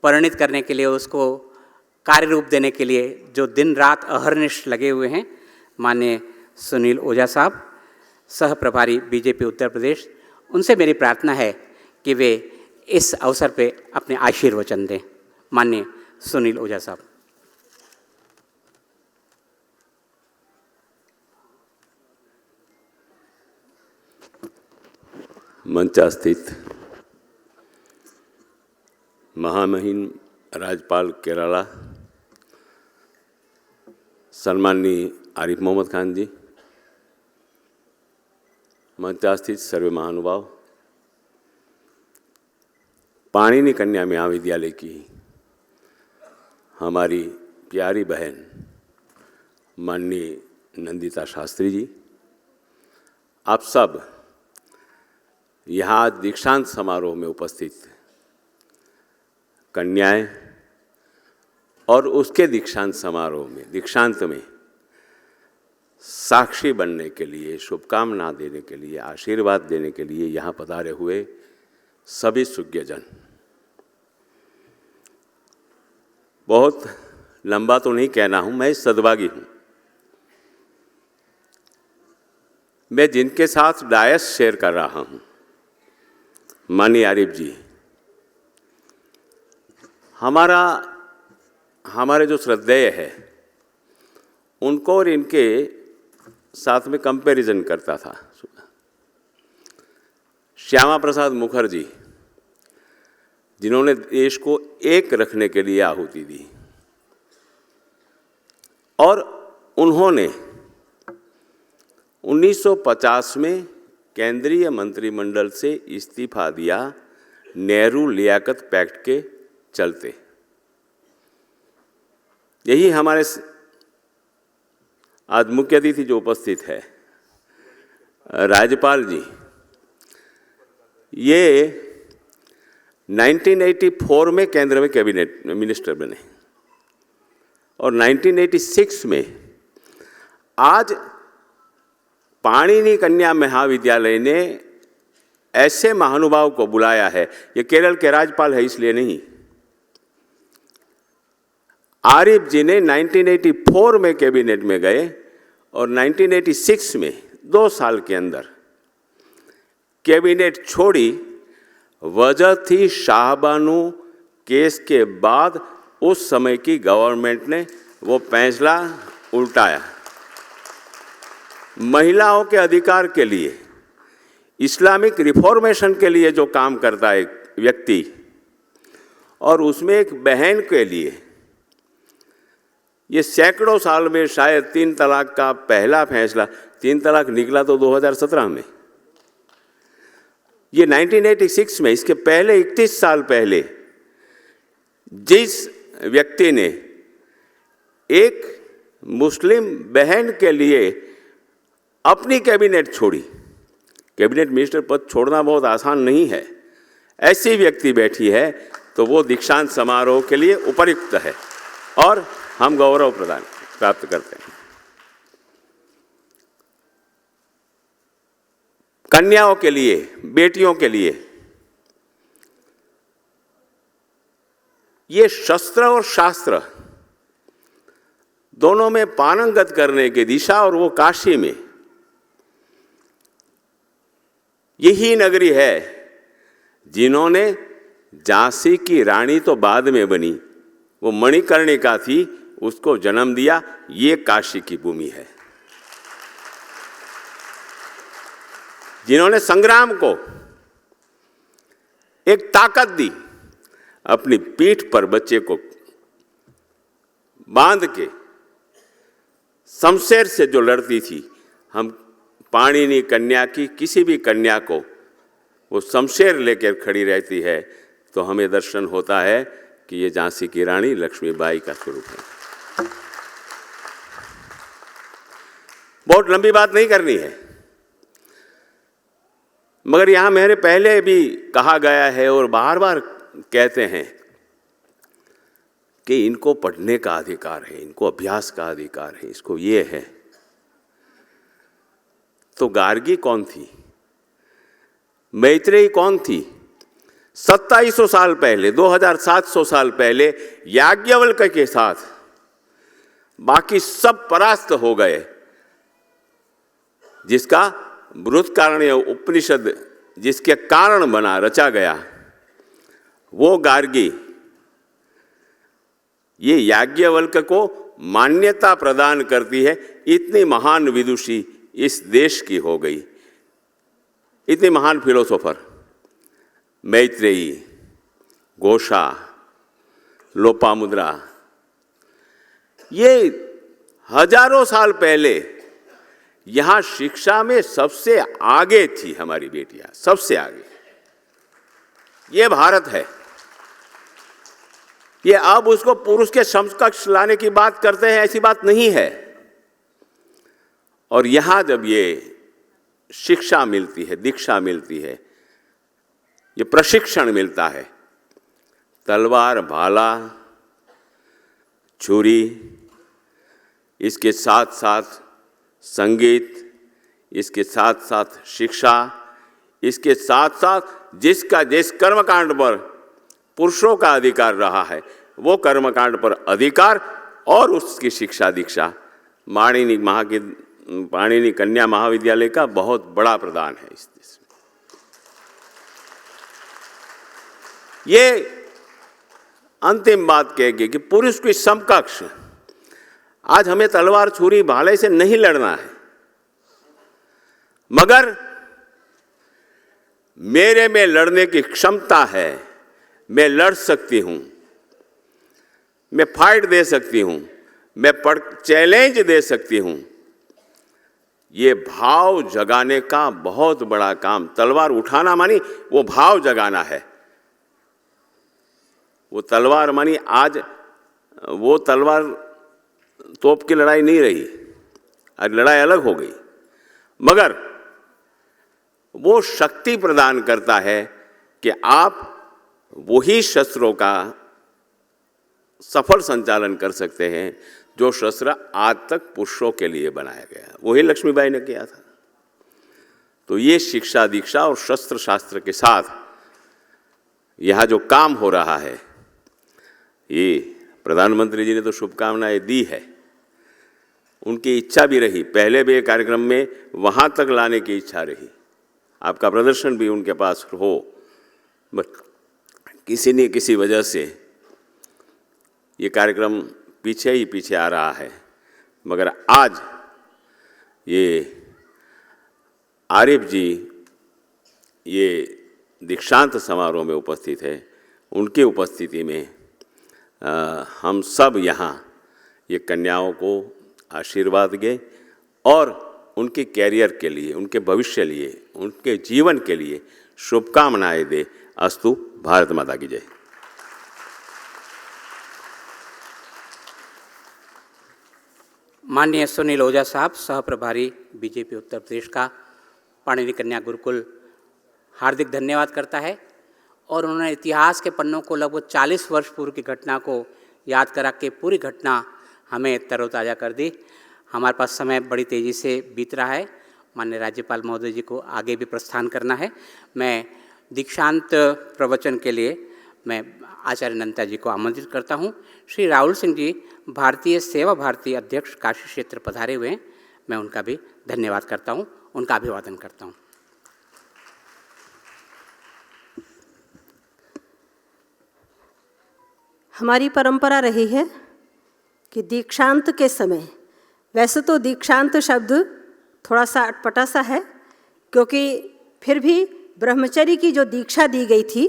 परिणित करने के लिए, उसको कार्य रूप देने के लिए जो दिन रात अहर्निश लगे हुए हैं, माननीय सुनील ओझा साहब, सह प्रभारी बीजेपी उत्तर प्रदेश, उनसे मेरी प्रार्थना है कि वे इस अवसर पे अपने आशीर्वचन दें। माननीय सुनील ओझा साहब। मंचास्थित महामहिम राज्यपाल केरला सम्माननीय आरिफ मोहम्मद खान जी, मंचास्थित सर्व महानुभाव, पाणिनि कन्या महाविद्यालय की हमारी प्यारी बहन माननीय नंदिता शास्त्री जी, आप सब यहाँ दीक्षांत समारोह में उपस्थित कन्याएं और उसके दीक्षांत समारोह में, दीक्षांत में साक्षी बनने के लिए, शुभकामना देने के लिए, आशीर्वाद देने के लिए यहाँ पधारे हुए सभी सुज्ञजन। बहुत लंबा तो नहीं कहना हूँ, मैं सद्भागी हूँ। मैं जिनके साथ डायस शेयर कर रहा हूँ, माननीय आरिफ जी, हमारे जो श्रद्धेय है उनको और इनके साथ में कंपैरिजन करता था। श्यामा प्रसाद मुखर्जी, जिन्होंने देश को एक रखने के लिए आहुति दी, और उन्होंने 1950 में केंद्रीय मंत्रिमंडल से इस्तीफा दिया नेहरू लियाकत पैक्ट के चलते। यही हमारे आज मुख्य अतिथि जो उपस्थित है, राज्यपाल जी, ये 1984 में केंद्र में कैबिनेट मिनिस्टर बने और 1986 में आज पाणिनि कन्या महाविद्यालय ने ऐसे महानुभाव को बुलाया है। ये केरल के राज्यपाल है इसलिए नहीं, आरिफ जी ने 1984 में कैबिनेट में गए और 1986 में 2 साल के अंदर कैबिनेट छोड़ी। वजह थी शाहबानू केस के बाद उस समय की गवर्नमेंट ने वो फैसला उल्टाया। महिलाओं के अधिकार के लिए, इस्लामिक रिफॉर्मेशन के लिए जो काम करता है एक व्यक्ति, और उसमें एक बहन के लिए ये सैकड़ों साल में शायद 3 तलाक का पहला फैसला, 3 तलाक निकला तो 2017 में, ये 1986 में, इसके पहले 31 साल पहले जिस व्यक्ति ने एक मुस्लिम बहन के लिए अपनी कैबिनेट छोड़ी, कैबिनेट मिनिस्टर पद छोड़ना बहुत आसान नहीं है, ऐसी व्यक्ति बैठी है, तो वो दीक्षांत समारोह के लिए उपयुक्त है और हम गौरव प्रदान प्राप्त करते हैं। कन्याओं के लिए, बेटियों के लिए ये शस्त्र और शास्त्र दोनों में पारंगत करने की दिशा, और वो काशी में यही नगरी है जिन्होंने झांसी की रानी तो बाद में बनी, वो मणिकर्णिका थी, उसको जन्म दिया, ये काशी की भूमि है। जिन्होंने संग्राम को एक ताकत दी, अपनी पीठ पर बच्चे को बांध के शमशेर से जो लड़ती थी, हम पाणिनि कन्या की किसी भी कन्या को वो शमशेर लेकर खड़ी रहती है, तो हमें दर्शन होता है कि ये झांसी की रानी लक्ष्मीबाई का स्वरूप है। बहुत लंबी बात नहीं करनी है, मगर यहां मेरे पहले भी कहा गया है और बार बार कहते हैं कि इनको पढ़ने का अधिकार है, इनको अभ्यास का अधिकार है, इसको ये है। तो गार्गी कौन थी? मैत्रेयी कौन थी? 2700 साल पहले, 2700 साल पहले याज्ञवल्क के साथ बाकी सब परास्त हो गए, जिसका बृहत्कारण्य उपनिषद जिसके कारण बना, रचा गया, वो गार्गी ये याज्ञवल्क को मान्यता प्रदान करती है। इतनी महान विदुषी इस देश की हो गई, इतनी महान फिलोसोफर मैत्रेयी, घोषा, लोपामुद्रा, ये हजारों साल पहले यहां शिक्षा में सबसे आगे थी हमारी बेटियां, सबसे आगे। ये भारत है। ये अब उसको पुरुष के समकक्ष लाने की बात करते हैं, ऐसी बात नहीं है। और यहां जब ये शिक्षा मिलती है, दीक्षा मिलती है, ये प्रशिक्षण मिलता है, तलवार, भाला, छुरी, इसके साथ साथ संगीत, इसके साथ साथ शिक्षा, इसके साथ साथ जिसका जिस कर्मकांड पर पुरुषों का अधिकार रहा है, वो कर्मकांड पर अधिकार और उसकी शिक्षा दीक्षा पाणिनि कन्या महाविद्यालय का बहुत बड़ा प्रदान है इस देश में। ये अंतिम बात कहेगी कि पुरुष की समकक्ष आज हमें तलवार, छुरी, भाले से नहीं लड़ना है, मगर मेरे में लड़ने की क्षमता है, मैं लड़ सकती हूं, मैं फाइट दे सकती हूं, मैं चैलेंज दे सकती हूं। ये भाव जगाने का बहुत बड़ा काम, तलवार उठाना मानी वो भाव जगाना है। वो तलवार मानी आज वो तलवार तोप की लड़ाई नहीं रही, आज लड़ाई अलग हो गई, मगर वो शक्ति प्रदान करता है कि आप वही शस्त्रों का सफल संचालन कर सकते हैं जो शस्त्र आज तक पुरुषों के लिए बनाया गया, वही लक्ष्मीबाई ने किया था। तो ये शिक्षा दीक्षा और शस्त्र शास्त्र के साथ यहाँ जो काम हो रहा है, ये प्रधानमंत्री जी ने तो शुभकामनाएं दी है, उनकी इच्छा भी रही, पहले भी एक कार्यक्रम में वहाँ तक लाने की इच्छा रही, आपका प्रदर्शन भी उनके पास हो, बट किसी न किसी वजह से ये कार्यक्रम पीछे ही पीछे आ रहा है। मगर आज ये आरिफ जी ये दीक्षांत समारोह में उपस्थित है, उनकी उपस्थिति में हम सब यहाँ ये कन्याओं को आशीर्वाद दें और उनके कैरियर के लिए, उनके भविष्य लिए, उनके जीवन के लिए शुभकामनाएं दे। अस्तु। भारत माता की जय। माननीय सुनील ओझा साहब, सह प्रभारी बीजेपी उत्तर प्रदेश का, पाणिनि कन्या गुरुकुल हार्दिक धन्यवाद करता है। और उन्होंने इतिहास के पन्नों को लगभग 40 वर्ष पूर्व की घटना को याद करा के पूरी घटना हमें तरोताज़ा कर दी। हमारे पास समय बड़ी तेज़ी से बीत रहा है, माननीय राज्यपाल महोदय जी को आगे भी प्रस्थान करना है। मैं दीक्षांत प्रवचन के लिए मैं आचार्य नंदा जी को आमंत्रित करता हूँ। श्री राहुल सिंह जी भारतीय सेवा भारती अध्यक्ष काशी क्षेत्र पधारे हुए हैं, मैं उनका भी धन्यवाद करता हूँ, उनका अभिवादन करता हूँ। हमारी परंपरा रही है कि दीक्षांत के समय, वैसे तो दीक्षांत शब्द थोड़ा सा अटपटा सा है, क्योंकि फिर भी ब्रह्मचर्य की जो दीक्षा दी गई थी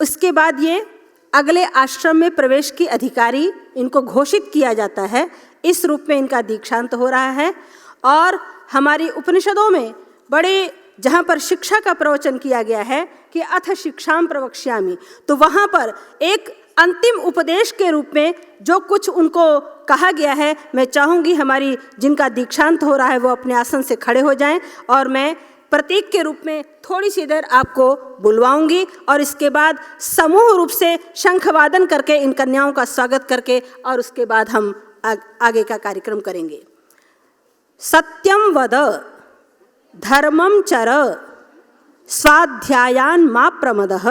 उसके बाद ये अगले आश्रम में प्रवेश की अधिकारी इनको घोषित किया जाता है, इस रूप में इनका दीक्षांत हो रहा है। और हमारी उपनिषदों में बड़े जहाँ पर शिक्षा का प्रवचन किया गया है कि अथ शिक्षाम प्रवक्ष्यामि, तो वहाँ पर एक अंतिम उपदेश के रूप में जो कुछ उनको कहा गया है, मैं चाहूँगी हमारी जिनका दीक्षांत हो रहा है वो अपने आसन से खड़े हो जाएं और मैं प्रतीक के रूप में थोड़ी सी देर आपको बुलवाऊंगी और इसके बाद समूह रूप से शंखवादन करके इन कन्याओं का स्वागत करके और उसके बाद हम आगे का कार्यक्रम करेंगे। सत्यम वद धर्मम चर स्वाध्यायान मा प्रमदः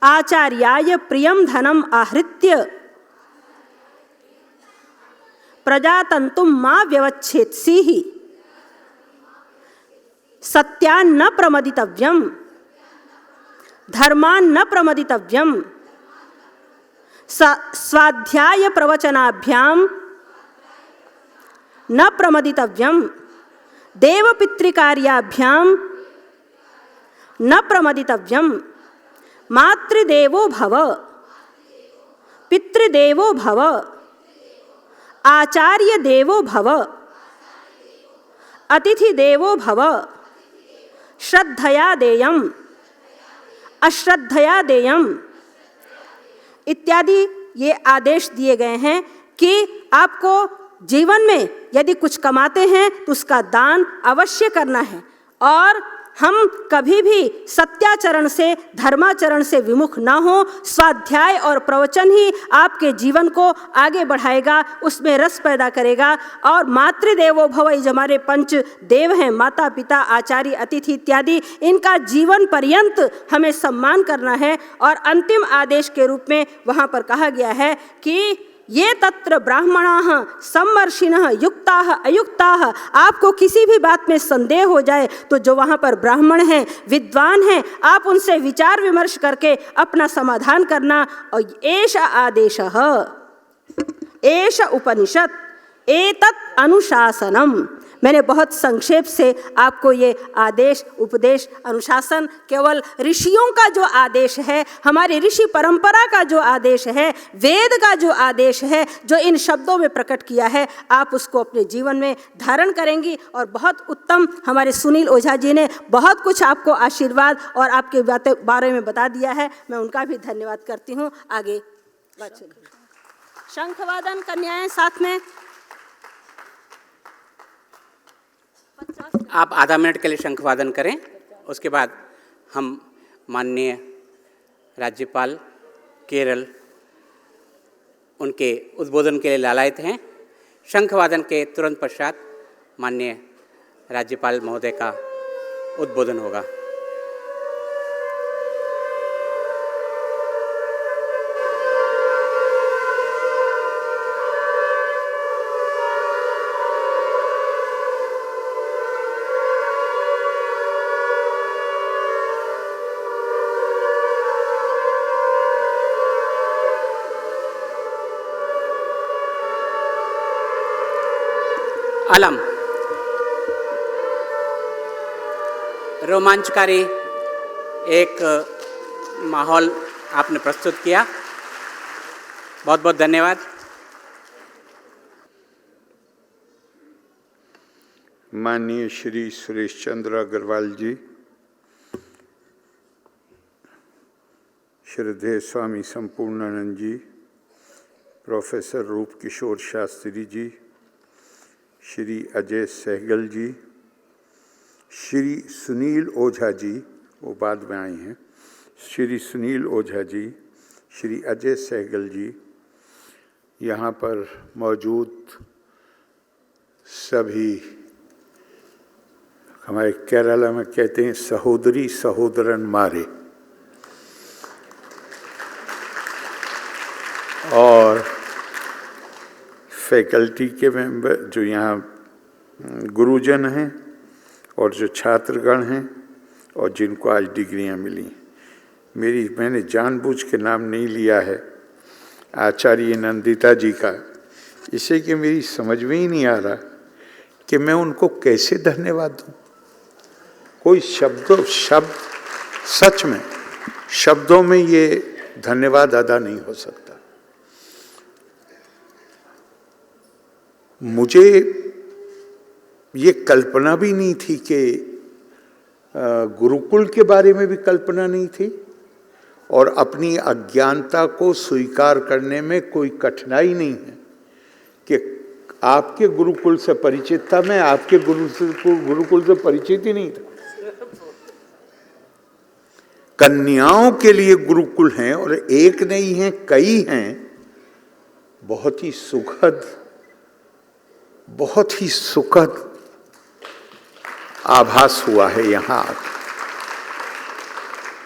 आचार्याय प्रियम धनम आहृत्य प्रजातंतुम मा व्यवच्छेत्सीहि सत्यान्न प्रमदितव्यम धर्मान्न प्रमदितव्यम स्वाध्याय प्रवचनाभ्याम न प्रमदितव्यम देवपितृकार्याभ्याम न प्रमदितव्यम मातृदेवो भव पितृदेवो भव आचार्य देवो भव अतिथि देवो भव श्रद्धया देयम अश्रद्धया देयम इत्यादि ये आदेश दिए गए हैं कि आपको जीवन में यदि कुछ कमाते हैं तो उसका दान अवश्य करना है और हम कभी भी सत्याचरण से धर्माचरण से विमुख ना हो। स्वाध्याय और प्रवचन ही आपके जीवन को आगे बढ़ाएगा, उसमें रस पैदा करेगा। और मातृदेवो भव, जो हमारे पंच देव हैं, माता पिता आचार्य अतिथि इत्यादि, इनका जीवन पर्यंत हमें सम्मान करना है। और अंतिम आदेश के रूप में वहाँ पर कहा गया है कि ये तत्र ब्राह्मणाः सम्मर्षिणः युक्ताः अयुक्ताः, आपको किसी भी बात में संदेह हो जाए तो जो वहाँ पर ब्राह्मण हैं, विद्वान हैं, आप उनसे विचार विमर्श करके अपना समाधान करना। और एष आदेशः एष उपनिषद एतत् अनुशासनम। मैंने बहुत संक्षेप से आपको ये आदेश उपदेश अनुशासन केवल ऋषियों का जो आदेश है, हमारी ऋषि परंपरा का जो आदेश है, वेद का जो आदेश है, जो इन शब्दों में प्रकट किया है, आप उसको अपने जीवन में धारण करेंगी। और बहुत उत्तम हमारे सुनील ओझा जी ने बहुत कुछ आपको आशीर्वाद और आपके बारे में बता दिया है, मैं उनका भी धन्यवाद करती हूँ। आगे शंखवादन कन्याएं साथ में। आप आधा मिनट के लिए शंखवादन करें, उसके बाद हम माननीय राज्यपाल केरल उनके उद्बोधन के लिए लालायित हैं। शंखवादन के तुरंत पश्चात माननीय राज्यपाल महोदय का उद्बोधन होगा। अलम। रोमांचकारी एक माहौल आपने प्रस्तुत किया, बहुत बहुत धन्यवाद। माननीय श्री सुरेश चंद्र अग्रवाल जी, श्रद्धेय स्वामी संपूर्णानंद जी, प्रोफेसर रूप किशोर शास्त्री जी, श्री अजय सहगल जी, श्री सुनील ओझा जी, वो बाद में आए हैं, श्री सुनील ओझा जी, श्री अजय सहगल जी, यहाँ पर मौजूद सभी, हमारे केरला में कहते हैं सहोदरी सहोदरन मारे, और फैकल्टी के मेंबर जो यहाँ गुरुजन हैं और जो छात्रगण हैं और जिनको आज डिग्रियाँ मिली, मैंने जानबूझ के नाम नहीं लिया है आचार्य नंदिता जी का, इससे कि मेरी समझ में ही नहीं आ रहा कि मैं उनको कैसे धन्यवाद दूं। कोई शब्द सच में शब्दों में ये धन्यवाद अदा नहीं हो सकता। मुझे ये कल्पना भी नहीं थी कि गुरुकुल के बारे में भी कल्पना नहीं थी, और अपनी अज्ञानता को स्वीकार करने में कोई कठिनाई नहीं है कि आपके गुरुकुल से परिचित था, मैं आपके गुरुकुल से परिचित ही नहीं था। कन्याओं के लिए गुरुकुल हैं, और एक नहीं है, कई हैं। बहुत ही सुखद आभास हुआ है यहाँ।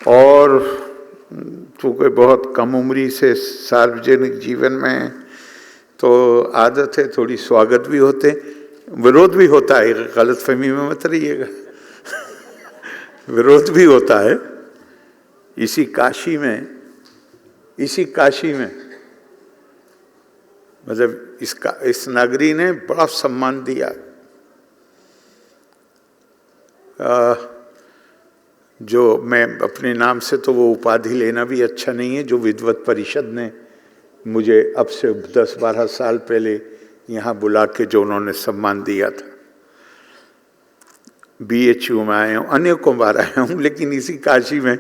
और चूँकि बहुत कम उम्री से सार्वजनिक जीवन में तो आदत है, थोड़ी स्वागत भी होते, विरोध भी होता है, गलतफहमी में मत रहिएगा। विरोध भी होता है। इसी काशी में मतलब इस नगरी ने बड़ा सम्मान दिया। जो मैं अपने नाम से तो वो उपाधि लेना भी अच्छा नहीं है, जो विद्वत परिषद ने मुझे अब से 10-12 साल पहले यहाँ बुला के जो उन्होंने सम्मान दिया था। BHU में आया हूँ, अनेकों बार आया हूँ, लेकिन इसी काशी में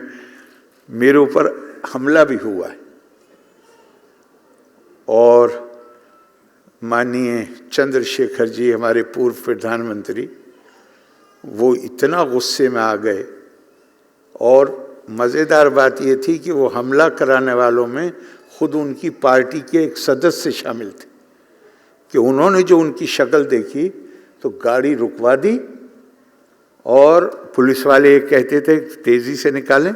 मेरे ऊपर हमला भी हुआ है। और माननीय चंद्रशेखर जी, हमारे पूर्व प्रधानमंत्री, वो इतना गुस्से में आ गए। और मज़ेदार बात ये थी कि वो हमला कराने वालों में खुद उनकी पार्टी के एक सदस्य शामिल थे, कि उन्होंने जो उनकी शक्ल देखी तो गाड़ी रुकवा दी, और पुलिस वाले ये कहते थे तेज़ी से निकालें,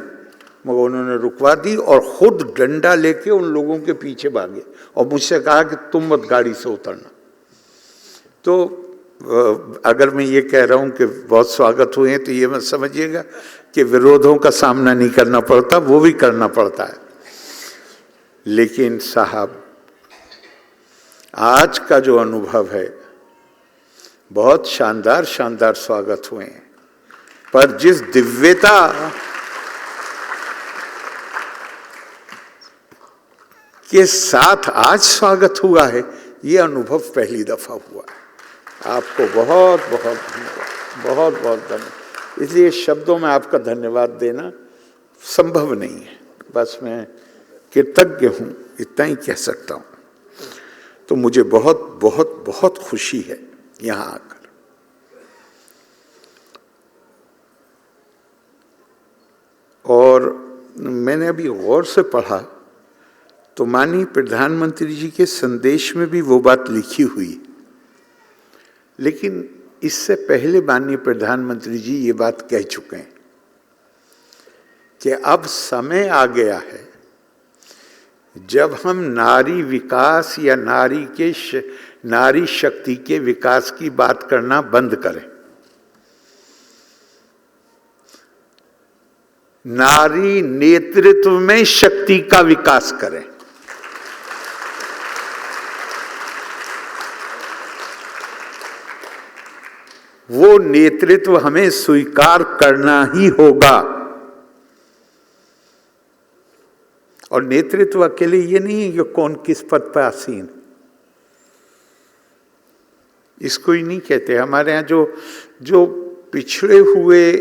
मगर उन्होंने रुकवा दी और खुद डंडा लेके उन लोगों के पीछे भागे और मुझसे कहा कि तुम मत गाड़ी से उतरना। तो अगर मैं ये कह रहा हूँ कि बहुत स्वागत हुए हैं, तो ये मत समझिएगा कि विरोधों का सामना नहीं करना पड़ता, वो भी करना पड़ता है। लेकिन साहब, आज का जो अनुभव है, बहुत शानदार स्वागत हुए हैं, पर जिस दिव्यता के साथ आज स्वागत हुआ है, ये अनुभव पहली दफा हुआ है। आपको बहुत बहुत धन्यवाद, बहुत बहुत धन्यवाद। इसलिए शब्दों में आपका धन्यवाद देना संभव नहीं है, बस मैं कृतज्ञ हूँ, इतना ही कह सकता हूँ। तो मुझे बहुत बहुत बहुत खुशी है यहाँ आकर। और मैंने अभी गौर से पढ़ा तो माननीय प्रधानमंत्री जी के संदेश में भी वो बात लिखी हुई, लेकिन इससे पहले माननीय प्रधानमंत्री जी ये बात कह चुके हैं कि अब समय आ गया है जब हम नारी विकास या नारी शक्ति के विकास की बात करना बंद करें। नारी नेतृत्व में शक्ति का विकास करें। वो नेतृत्व हमें स्वीकार करना ही होगा। और नेतृत्व अकेले ये नहीं है कि कौन किस पद पर आसीन, इसको ही नहीं कहते। हमारे यहाँ जो पिछड़े हुए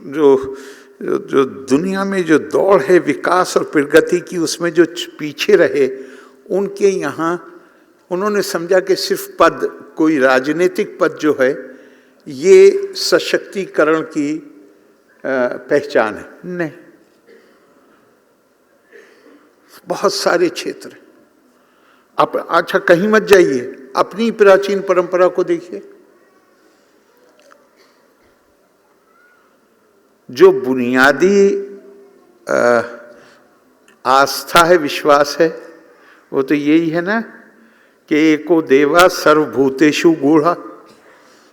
जो दुनिया में जो दौड़ है विकास और प्रगति की, उसमें जो पीछे रहे, उनके यहाँ उन्होंने समझा कि सिर्फ पद, कोई राजनीतिक पद जो है, ये सशक्तिकरण की पहचान है। नहीं, बहुत सारे क्षेत्र। आप अच्छा कहीं मत जाइए, अपनी प्राचीन परंपरा को देखिए। जो बुनियादी आस्था है, विश्वास है, वो तो यही है ना कि एको देवा सर्वभूतेषु गूढ़ा,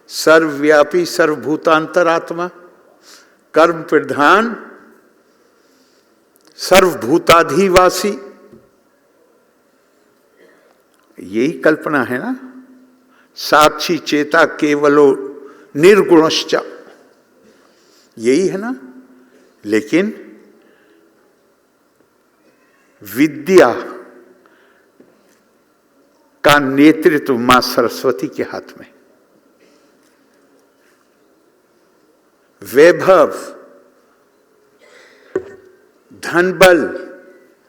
सर्वव्यापी सर्वभूतांतरात्मा, कर्म प्रधान सर्वभूताधिवासी, यही कल्पना है ना। साक्षी चेता केवलो निर्गुणश्च, यही है ना। लेकिन विद्या का नेतृत्व मां सरस्वती के हाथ में, वैभव धन बल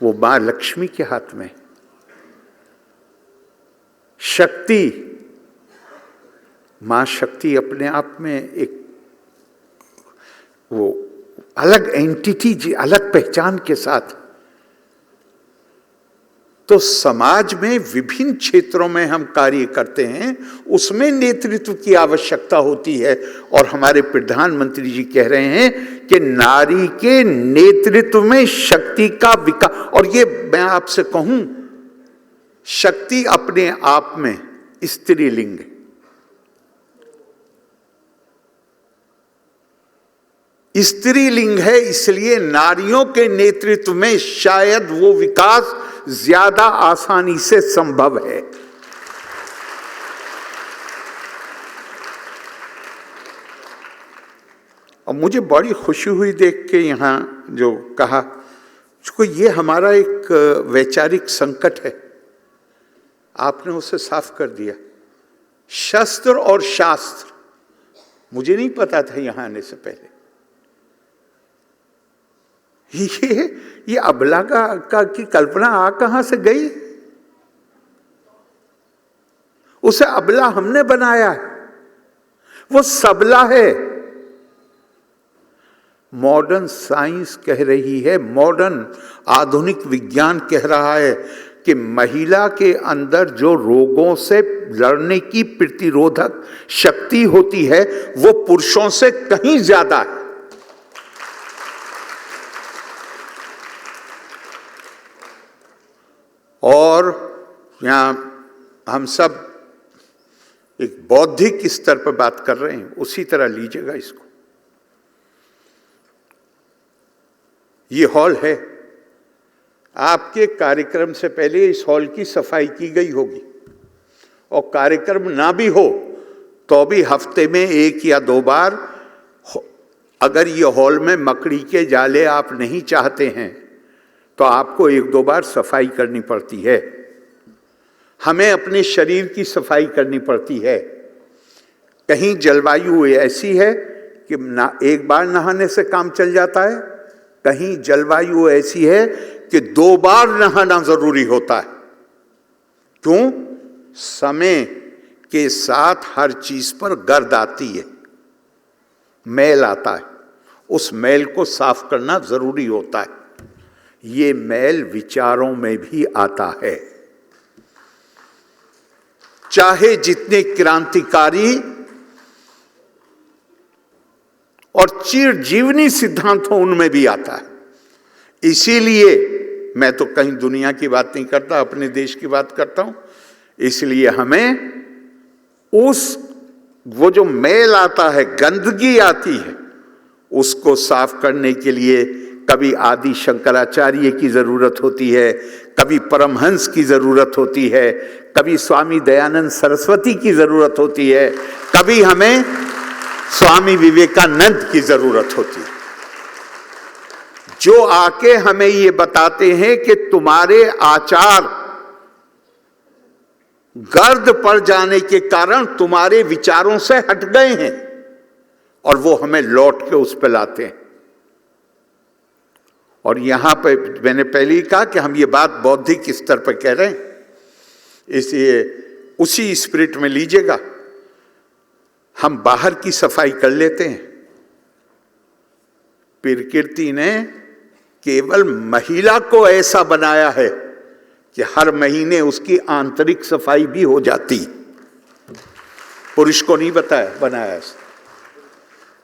वो मां लक्ष्मी के हाथ में, शक्ति मां शक्ति अपने आप में एक वो अलग एंटिटी जी, अलग पहचान के साथ। तो समाज में विभिन्न क्षेत्रों में हम कार्य करते हैं, उसमें नेतृत्व की आवश्यकता होती है। और हमारे प्रधानमंत्री जी कह रहे हैं कि नारी के नेतृत्व में शक्ति का विकास। और ये मैं आपसे कहूं, शक्ति अपने आप में स्त्रीलिंग है। स्त्रीलिंग है, इसलिए नारियों के नेतृत्व में शायद वो विकास ज्यादा आसानी से संभव है। और मुझे बड़ी खुशी हुई देख के यहां जो कहा, उसको ये हमारा एक वैचारिक संकट है, आपने उसे साफ कर दिया। शस्त्र और शास्त्र, मुझे नहीं पता था यहां आने से पहले। ये अबला का की कल्पना आ कहां से गई? उसे अबला हमने बनाया है, वो सबला है। मॉडर्न साइंस कह रही है, मॉडर्न आधुनिक विज्ञान कह रहा है कि महिला के अंदर जो रोगों से लड़ने की प्रतिरोधक शक्ति होती है वो पुरुषों से कहीं ज्यादा है। और यहां हम सब एक बौद्धिक स्तर पर बात कर रहे हैं, उसी तरह लीजिएगा इसको। ये हॉल है, आपके कार्यक्रम से पहले इस हॉल की सफाई की गई होगी, और कार्यक्रम ना भी हो तो भी हफ्ते में 1 या 2 बार, अगर ये हॉल में मकड़ी के जाले आप नहीं चाहते हैं तो आपको 1-2 बार सफाई करनी पड़ती है। हमें अपने शरीर की सफाई करनी पड़ती है। कहीं जलवायु ऐसी है कि एक बार नहाने से काम चल जाता है, कहीं जलवायु ऐसी है कि 2 बार नहाना जरूरी होता है। क्यों? समय के साथ हर चीज पर गर्द आती है, मैल आता है, उस मैल को साफ करना जरूरी होता है। ये मैल विचारों में भी आता है। चाहे जितने क्रांतिकारी और चिरजीवनी सिद्धांत हो, उनमें भी आता है। इसीलिए मैं तो कहीं दुनिया की बात नहीं करता, अपने देश की बात करता हूं। इसलिए हमें वो जो मैल आता है, गंदगी आती है, उसको साफ करने के लिए कभी आदि शंकराचार्य की जरूरत होती है, कभी परमहंस की जरूरत होती है, कभी स्वामी दयानंद सरस्वती की जरूरत होती है, कभी हमें स्वामी विवेकानंद की जरूरत होती है, जो आके हमें ये बताते हैं कि तुम्हारे आचार गर्द पड़ जाने के कारण तुम्हारे विचारों से हट गए हैं, और वो हमें लौट के उस पर लाते हैं। और यहां पे मैंने पहले ही कहा कि हम ये बात बौद्धिक स्तर पर कह रहे हैं, इसलिए उसी स्पिरिट में लीजिएगा। हम बाहर की सफाई कर लेते हैं। प्रकृति ने केवल महिला को ऐसा बनाया है कि हर महीने उसकी आंतरिक सफाई भी हो जाती, पुरुष को नहीं बनाया ऐसा।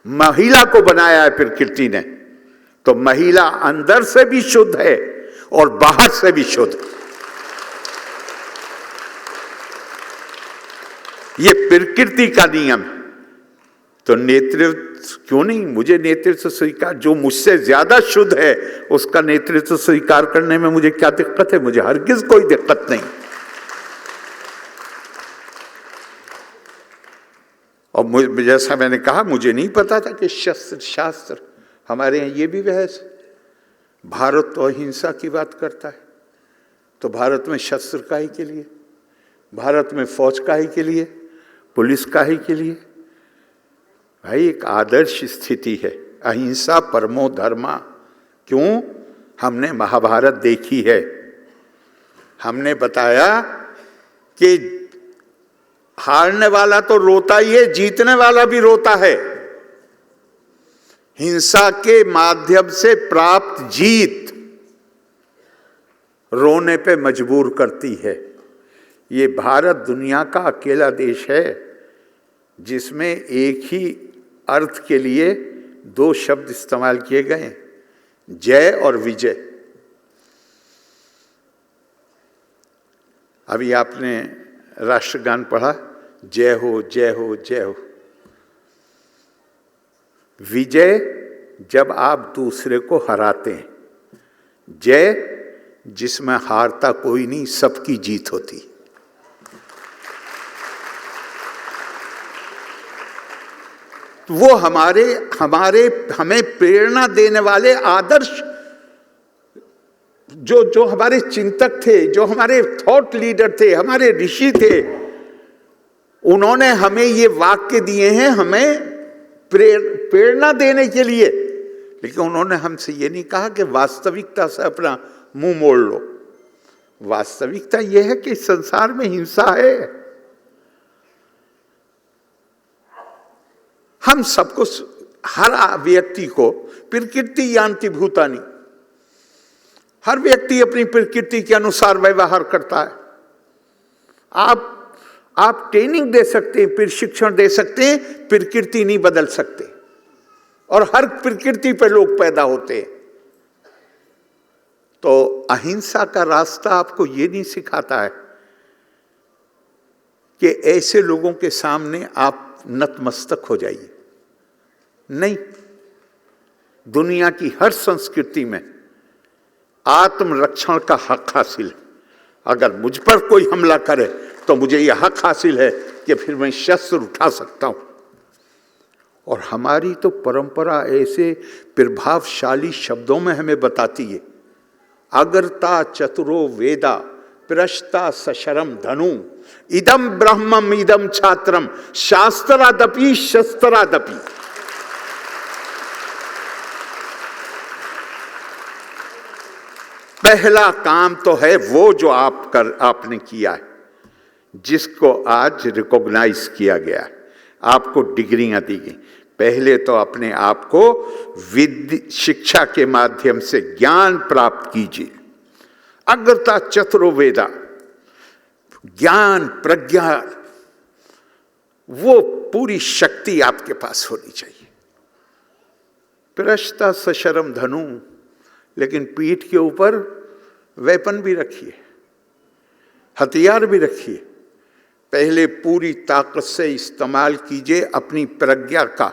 महिला को बनाया है प्रकृति ने, तो महिला अंदर से भी शुद्ध है और बाहर से भी शुद्ध। ये प्रकृति का नियम है। तो नेतृत्व क्यों नहीं, मुझे नेतृत्व स्वीकार, जो मुझसे ज्यादा शुद्ध है उसका नेतृत्व स्वीकार करने में मुझे क्या दिक्कत है? मुझे हरगिज कोई दिक्कत नहीं। और जैसा मैंने कहा, मुझे नहीं पता था कि शस्त्र शास्त्र, हमारे यहाँ ये भी बहस, भारत तो अहिंसा की बात करता है, तो भारत में शस्त्र काहे के लिए, भारत में फौज काहे के लिए, पुलिस काहे के लिए? भाई एक आदर्श स्थिति है, अहिंसा परमो धर्मा। क्यों? हमने महाभारत देखी है, हमने बताया कि हारने वाला तो रोता ही है, जीतने वाला भी रोता है। हिंसा के माध्यम से प्राप्त जीत रोने पे मजबूर करती है। ये भारत दुनिया का अकेला देश है जिसमें एक ही अर्थ के लिए दो शब्द इस्तेमाल किए गए, जय और विजय। अभी आपने राष्ट्रगान पढ़ा, जय हो जय हो जय हो। विजय जब आप दूसरे को हराते हैं, जय जिसमें हारता कोई नहीं, सबकी जीत होती। वो हमें प्रेरणा देने वाले आदर्श जो हमारे चिंतक थे, जो हमारे थॉट लीडर थे, हमारे ऋषि थे, उन्होंने हमें ये वाक्य दिए हैं हमें प्रेरणा देने के लिए। लेकिन उन्होंने हमसे ये नहीं कहा कि वास्तविकता से अपना मुंह मोड़ लो। वास्तविकता यह है कि संसार में हिंसा है। हम सबको, हर व्यक्ति को प्रकृति यान्ति भूतानि, हर व्यक्ति अपनी प्रकृति के अनुसार व्यवहार करता है। आप ट्रेनिंग दे सकते हैं, प्रशिक्षण दे सकते हैं, प्रकृति नहीं बदल सकते। और हर प्रकृति पर लोग पैदा होते हैं। तो अहिंसा का रास्ता आपको ये नहीं सिखाता है कि ऐसे लोगों के सामने आप नतमस्तक हो जाइए। नहीं, दुनिया की हर संस्कृति में आत्मरक्षण का हक हासिल है। अगर मुझ पर कोई हमला करे तो मुझे यह हक हासिल है कि फिर मैं शस्त्र उठा सकता हूं। और हमारी तो परंपरा ऐसे प्रभावशाली शब्दों में हमें बताती है, अगरता चतुरो वेदा प्रश्ता सशरम धनु इदम ब्रह्मम इदम छात्रम शास्त्रादपि शस्त्रादपि। पहला काम तो है वो जो आपने किया है, जिसको आज रिकॉग्नाइज किया गया है, आपको डिग्रियां दी गई। पहले तो अपने आप को शिक्षा के माध्यम से ज्ञान प्राप्त कीजिए। अग्रता चतुरो वेदा, ज्ञान प्रज्ञा, वो पूरी शक्ति आपके पास होनी चाहिए। प्रश्ता सशरम धनु, लेकिन पीठ के ऊपर वेपन भी रखिए, हथियार भी रखिए। पहले पूरी ताकत से इस्तेमाल कीजिए अपनी प्रज्ञा का।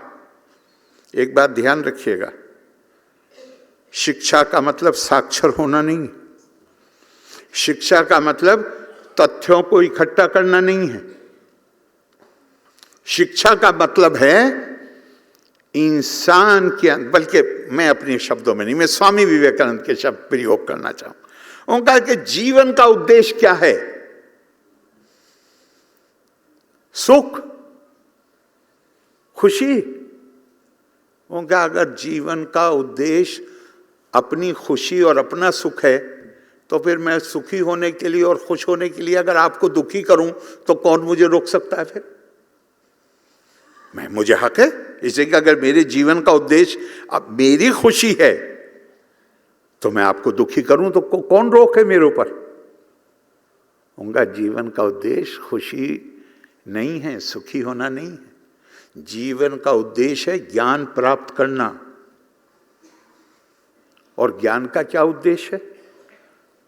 एक बात ध्यान रखिएगा, शिक्षा का मतलब साक्षर होना नहीं, शिक्षा का मतलब तथ्यों को इकट्ठा करना नहीं है। शिक्षा का मतलब है इंसान के, बल्कि मैं अपने शब्दों में नहीं, मैं स्वामी विवेकानंद के शब्द प्रयोग करना चाहूं। उनका कि जीवन का उद्देश्य क्या है? सुख, खुशी। उनका अगर जीवन का उद्देश्य अपनी खुशी और अपना सुख है, तो फिर मैं सुखी होने के लिए और खुश होने के लिए अगर आपको दुखी करूं तो कौन मुझे रोक सकता है? फिर मुझे हक है इसलिए कि अगर मेरे जीवन का उद्देश्य अब मेरी खुशी है तो मैं आपको दुखी करूं तो कौन रोके मेरे ऊपर? उनका जीवन का उद्देश्य खुशी नहीं है, सुखी होना नहीं है। जीवन का उद्देश्य है ज्ञान प्राप्त करना। और ज्ञान का क्या उद्देश्य है?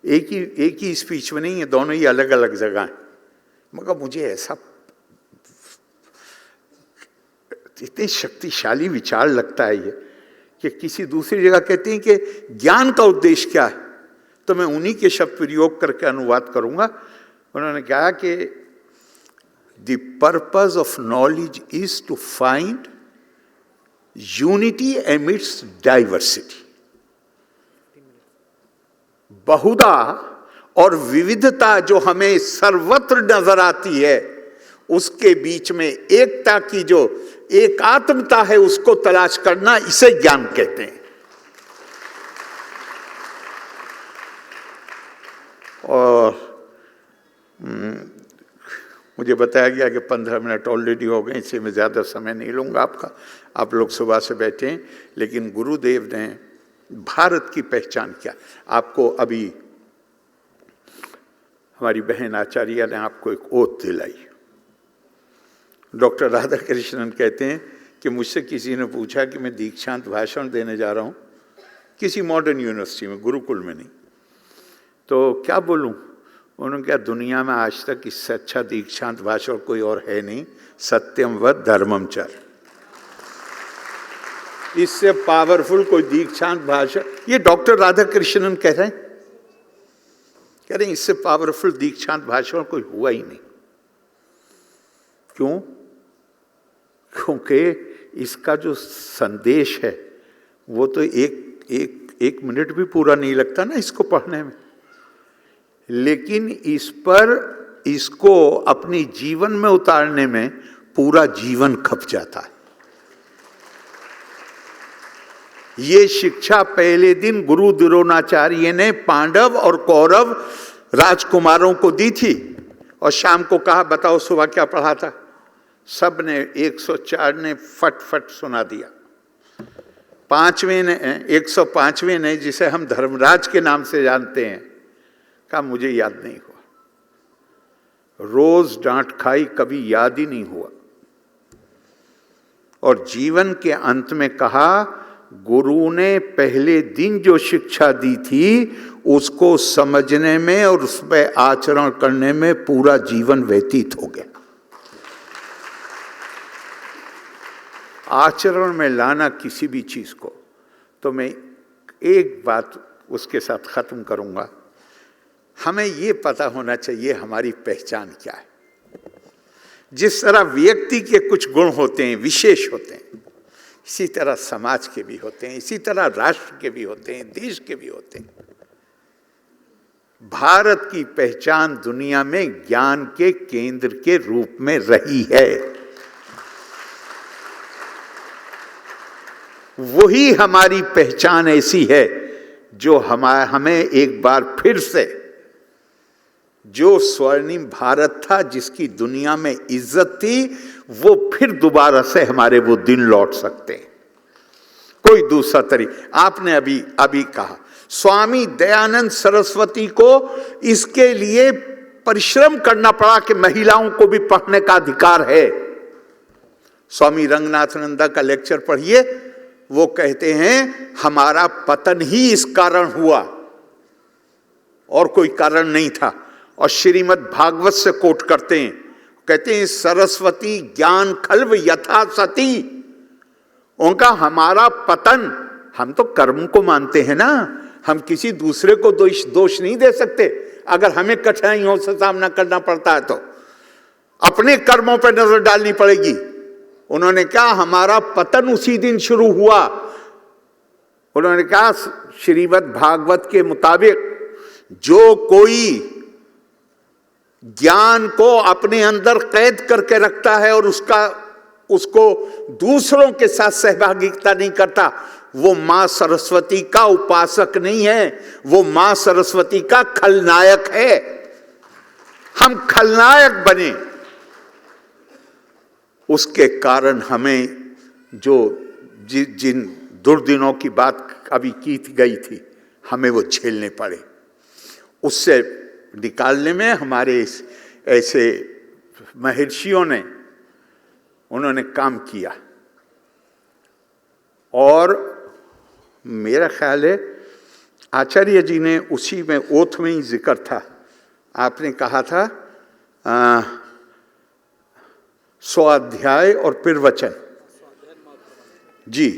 एक ही स्पीच में नहीं है, दोनों ही अलग अलग जगह हैं। मगर मुझे ऐसा इतने शक्तिशाली विचार लगता है ये, कि किसी दूसरी जगह कहते हैं कि ज्ञान का उद्देश्य क्या है, तो मैं उन्हीं के शब्द प्रयोग करके अनुवाद करूंगा। उन्होंने कहा कि the purpose of knowledge is to find unity amidst diversity. बहुधा और विविधता जो हमें सर्वत्र नजर आती है, उसके बीच में एकता की जो एकात्मता है उसको तलाश करना, इसे ज्ञान कहते हैं। और मुझे बताया गया कि 15 मिनट ऑलरेडी हो गए, इससे मैं ज़्यादा समय नहीं लूँगा आपका। आप लोग सुबह से बैठे हैं, लेकिन गुरुदेव ने भारत की पहचान क्या, आपको अभी हमारी बहन आचार्य ने आपको एक ओथ दिलाई। डॉक्टर राधाकृष्णन कहते हैं कि मुझसे किसी ने पूछा कि मैं दीक्षांत भाषण देने जा रहा हूँ किसी मॉडर्न यूनिवर्सिटी में, गुरुकुल में नहीं, तो क्या बोलूँ? उन्होंने कहा, दुनिया में आज तक इससे अच्छा दीक्षांत भाषण कोई और है नहीं, सत्यम वद धर्मम चर। इससे पावरफुल कोई दीक्षांत भाषण, ये डॉक्टर राधाकृष्णन कह रहे हैं, इससे पावरफुल दीक्षांत भाषण कोई हुआ ही नहीं। क्यों? क्योंकि इसका जो संदेश है वो तो एक मिनट भी पूरा नहीं लगता ना इसको पढ़ने में, लेकिन इस पर इसको अपनी जीवन में उतारने में पूरा जीवन खप जाता है। ये शिक्षा पहले दिन गुरु द्रोणाचार्य ने पांडव और कौरव राजकुमारों को दी थी, और शाम को कहा, बताओ सुबह क्या पढ़ा था? सब ने 104 ने फट फट सुना दिया। 105वें ने, जिसे हम धर्मराज के नाम से जानते हैं, कहा मुझे याद नहीं हुआ। रोज डांट खाई, कभी याद ही नहीं हुआ। और जीवन के अंत में कहा, गुरु ने पहले दिन जो शिक्षा दी थी उसको समझने में और उस पर आचरण करने में पूरा जीवन व्यतीत हो गया। आचरण में लाना किसी भी चीज को, तो मैं एक बात उसके साथ खत्म करूंगा। हमें ये पता होना चाहिए हमारी पहचान क्या है। जिस तरह व्यक्ति के कुछ गुण होते हैं, विशेष होते हैं, इसी तरह समाज के भी होते हैं, इसी तरह राष्ट्र के भी होते हैं, देश के भी होते हैं। भारत की पहचान दुनिया में ज्ञान के केंद्र के रूप में रही है। वही हमारी पहचान ऐसी है जो हमें एक बार फिर से, जो स्वर्णिम भारत था जिसकी दुनिया में इज्जत थी, वो फिर दोबारा से हमारे वो दिन लौट सकते हैं। कोई दूसरा तरीका। आपने अभी कहा, स्वामी दयानंद सरस्वती को इसके लिए परिश्रम करना पड़ा कि महिलाओं को भी पढ़ने का अधिकार है। स्वामी रंगनाथानंदा का लेक्चर पढ़िए, वो कहते हैं हमारा पतन ही इस कारण हुआ और कोई कारण नहीं था। और श्रीमद् भागवत से कोट करते हैं, कहते हैं सरस्वती ज्ञान खल्व यथा सती। उनका हमारा पतन, हम तो कर्म को मानते हैं ना, हम किसी दूसरे को दोष नहीं दे सकते। अगर हमें कठिनाइयों से सामना करना पड़ता है तो अपने कर्मों पर नजर डालनी पड़ेगी। उन्होंने कहा हमारा पतन उसी दिन शुरू हुआ। उन्होंने कहा श्रीमद् भागवत के मुताबिक जो कोई ज्ञान को अपने अंदर कैद करके रखता है और उसको दूसरों के साथ सहभागिता नहीं करता, वो मां सरस्वती का उपासक नहीं है, वो मां सरस्वती का खलनायक है। हम खलनायक बने, उसके कारण हमें जो जिन दुर्दिनों की बात अभी की गई थी, हमें वो झेलने पड़े। उससे निकालने में हमारे ऐसे महर्षियों ने, उन्होंने काम किया। और मेरा ख्याल है आचार्य जी ने उसी में ओथ में ही जिक्र था। आपने कहा था 100 अध्याय और फिर वचन, जी,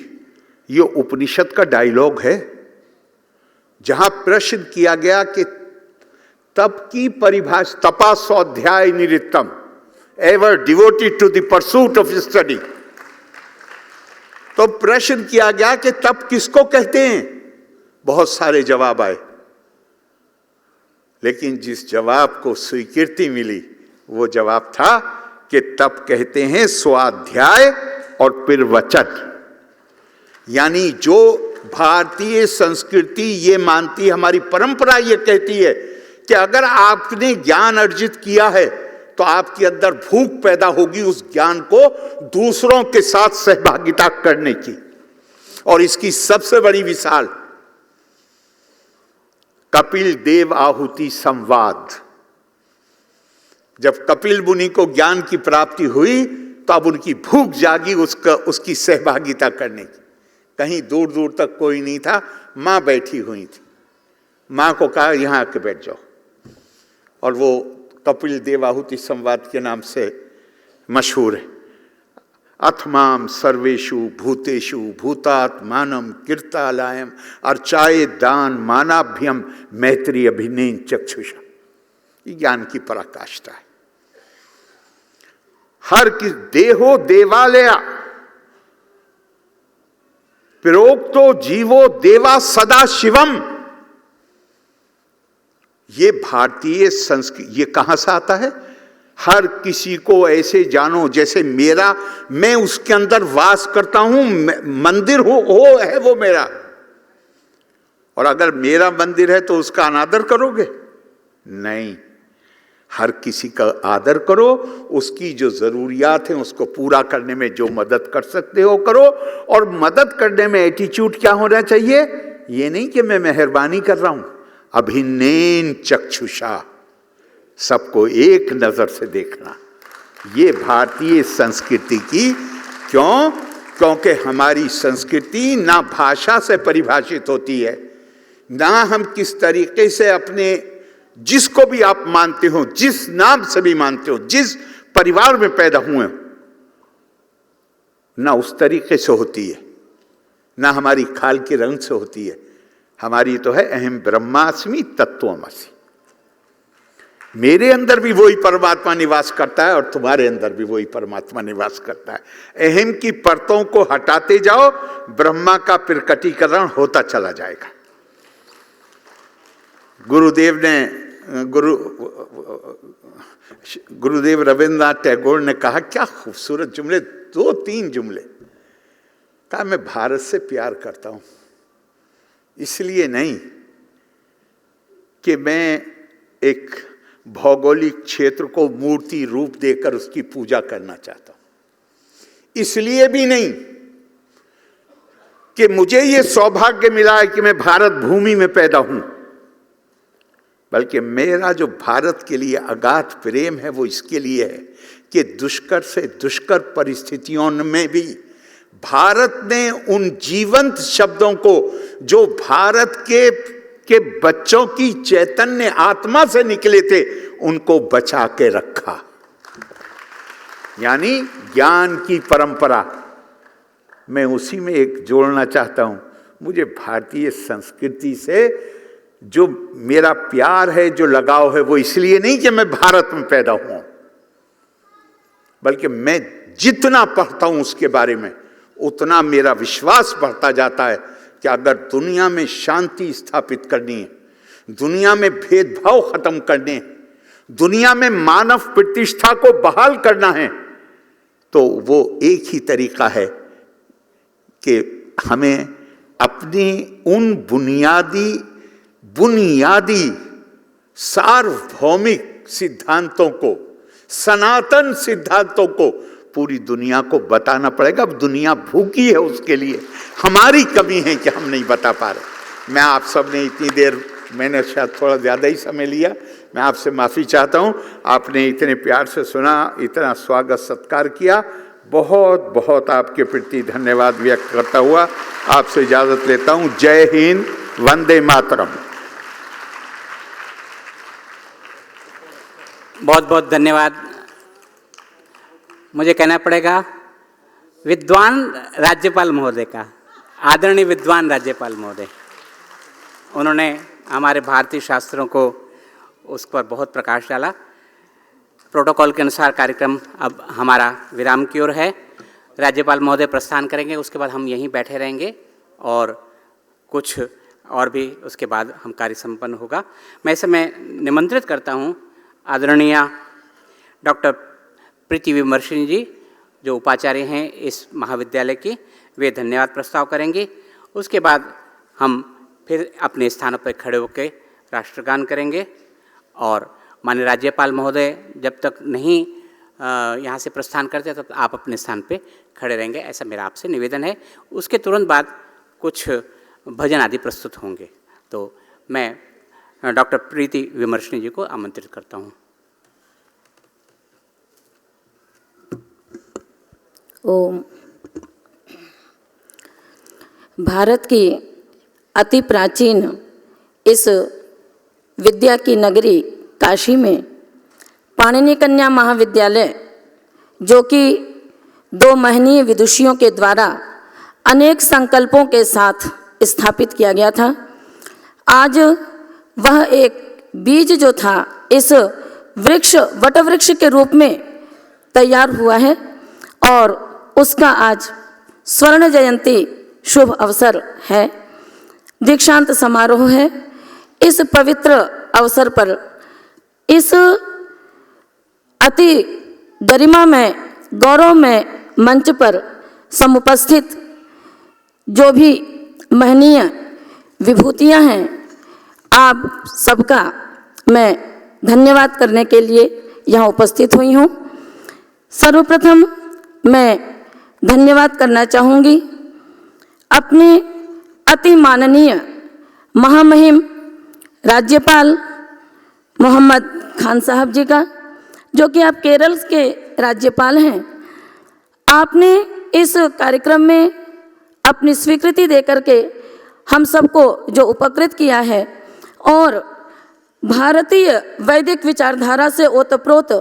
ये उपनिषद का डायलॉग है जहां प्रश्न किया गया कि तप की परिभाषा, तपा स्वाध्याय निरितम, ever devoted to the pursuit of study. तो प्रश्न किया गया कि तप किसको कहते हैं? बहुत सारे जवाब आए, लेकिन जिस जवाब को स्वीकृति मिली वो जवाब था कि तप कहते हैं स्वाध्याय और फिर वचन। यानी जो भारतीय संस्कृति ये मानती है, हमारी परंपरा ये कहती है कि अगर आपने ज्ञान अर्जित किया है तो आपके अंदर भूख पैदा होगी उस ज्ञान को दूसरों के साथ सहभागिता करने की। और इसकी सबसे बड़ी मिसाल कपिल देव आहुति संवाद। जब कपिल मुनि को ज्ञान की प्राप्ति हुई तो अब उनकी भूख जागी उसकी सहभागिता करने की। कहीं दूर दूर तक कोई नहीं था, मां बैठी हुई थी। मां को कहा यहां आके बैठ जाओ, और वो कपिल देवाहुति संवाद के नाम से मशहूर है। अथमाम सर्वेषु भूतेषु भूतात्मानम कीर्तालयम अर्चाए दान मानाभ्यम मैत्री अभिनयन चक्षुषा। ये ज्ञान की पराकाष्ठा है। हर किस देहो देवालय प्रोक्तो जीवो देवा सदा शिवम। ये भारतीय संस्कृति, ये कहां से आता है? हर किसी को ऐसे जानो जैसे मेरा, मैं उसके अंदर वास करता हूं, मंदिर हो है वो मेरा। और अगर मेरा मंदिर है तो उसका अनादर करोगे? नहीं, हर किसी का आदर करो, उसकी जो जरूरियात है उसको पूरा करने में जो मदद कर सकते हो करो। और मदद करने में एटीट्यूड क्या होना चाहिए? ये नहीं कि मैं मेहरबानी कर रहा हूं, अभिनयन चक्षुषा, सबको एक नजर से देखना। ये भारतीय संस्कृति की क्यों? क्योंकि हमारी संस्कृति ना भाषा से परिभाषित होती है, ना हम किस तरीके से अपने, जिसको भी आप मानते हो, जिस नाम से भी मानते हो, जिस परिवार में पैदा हुए हो, ना उस तरीके से होती है, ना हमारी खाल के रंग से होती है। हमारी तो है अहम ब्रह्मास्मि तत्वमसि। मेरे अंदर भी वही परमात्मा निवास करता है और तुम्हारे अंदर भी वही परमात्मा निवास करता है। अहम की परतों को हटाते जाओ, ब्रह्मा का प्रकटीकरण होता चला जाएगा। गुरुदेव रविन्द्रनाथ टैगोर ने कहा, क्या खूबसूरत जुमले, 2-3 जुमले। कहा मैं भारत से प्यार करता हूं, इसलिए नहीं कि मैं एक भौगोलिक क्षेत्र को मूर्ति रूप देकर उसकी पूजा करना चाहता हूं, इसलिए भी नहीं कि मुझे यह सौभाग्य मिला है कि मैं भारत भूमि में पैदा हूं, बल्कि मेरा जो भारत के लिए अगाध प्रेम है वो इसके लिए है कि दुष्कर से दुष्कर परिस्थितियों में भी भारत ने उन जीवंत शब्दों को जो भारत के बच्चों की चैतन्य आत्मा से निकले थे, उनको बचा के रखा। यानी ज्ञान की परंपरा। मैं उसी में एक जोड़ना चाहता हूं, मुझे भारतीय संस्कृति से जो मेरा प्यार है, जो लगाव है, वो इसलिए नहीं कि मैं भारत में पैदा हुआ, बल्कि मैं जितना पढ़ता हूं उसके बारे में, उतना मेरा विश्वास बढ़ता जाता है कि अगर दुनिया में शांति स्थापित करनी है, दुनिया में भेदभाव खत्म करने हैं, दुनिया में मानव प्रतिष्ठा को बहाल करना है, तो वो एक ही तरीका है कि हमें अपनी उन बुनियादी सार्वभौमिक सिद्धांतों को, सनातन सिद्धांतों को पूरी दुनिया को बताना पड़ेगा। अब दुनिया भूखी है उसके लिए, हमारी कमी है कि हम नहीं बता पा रहे। मैं आप सब ने इतनी देर, मैंने शायद थोड़ा ज़्यादा ही समय लिया, मैं आपसे माफ़ी चाहता हूँ। आपने इतने प्यार से सुना, इतना स्वागत सत्कार किया, बहुत बहुत आपके प्रति धन्यवाद व्यक्त करता हुआ आपसे इजाज़त लेता हूँ। जय हिंद, वंदे मातरम। बहुत बहुत धन्यवाद। मुझे कहना पड़ेगा विद्वान राज्यपाल महोदय का, आदरणीय विद्वान राज्यपाल महोदय, उन्होंने हमारे भारतीय शास्त्रों को उस पर बहुत प्रकाश डाला। प्रोटोकॉल के अनुसार कार्यक्रम अब हमारा विराम की ओर है। राज्यपाल महोदय प्रस्थान करेंगे, उसके बाद हम यहीं बैठे रहेंगे और कुछ और भी उसके बाद हम कार्य संपन्न होगा। मैं इस समय निमंत्रित करता हूँ आदरणीय डॉक्टर प्रीति विमर्शिनी जी, जो उपाचार्य हैं इस महाविद्यालय की, वे धन्यवाद प्रस्ताव करेंगे। उसके बाद हम फिर अपने स्थानों पर खड़े होकर राष्ट्रगान करेंगे और माननीय राज्यपाल महोदय जब तक नहीं यहाँ से प्रस्थान करते तब आप अपने स्थान पे खड़े रहेंगे, ऐसा मेरा आपसे निवेदन है। उसके तुरंत बाद कुछ भजन आदि प्रस्तुत होंगे। तो मैं डॉक्टर प्रीति विमर्शिनी जी को आमंत्रित करता हूँ। ओम। भारत की अति प्राचीन इस विद्या की नगरी काशी में पाणिनि कन्या महाविद्यालय, जो कि 2 महनीय विदुषियों के द्वारा अनेक संकल्पों के साथ स्थापित किया गया था, आज वह एक बीज जो था इस वृक्ष, वटवृक्ष के रूप में तैयार हुआ है और उसका आज स्वर्ण जयंती शुभ अवसर है, दीक्षांत समारोह है। इस पवित्र अवसर पर इस अति गरिमामय गौरवमय मंच पर समुपस्थित जो भी महनीय विभूतियां हैं, आप सबका मैं धन्यवाद करने के लिए यहाँ उपस्थित हुई हूँ। सर्वप्रथम मैं धन्यवाद करना चाहूँगी अपने अति माननीय महामहिम राज्यपाल मोहम्मद खान साहब जी का, जो कि आप केरल के राज्यपाल हैं। आपने इस कार्यक्रम में अपनी स्वीकृति देकर के हम सबको जो उपकृत किया है और भारतीय वैदिक विचारधारा से ओतप्रोत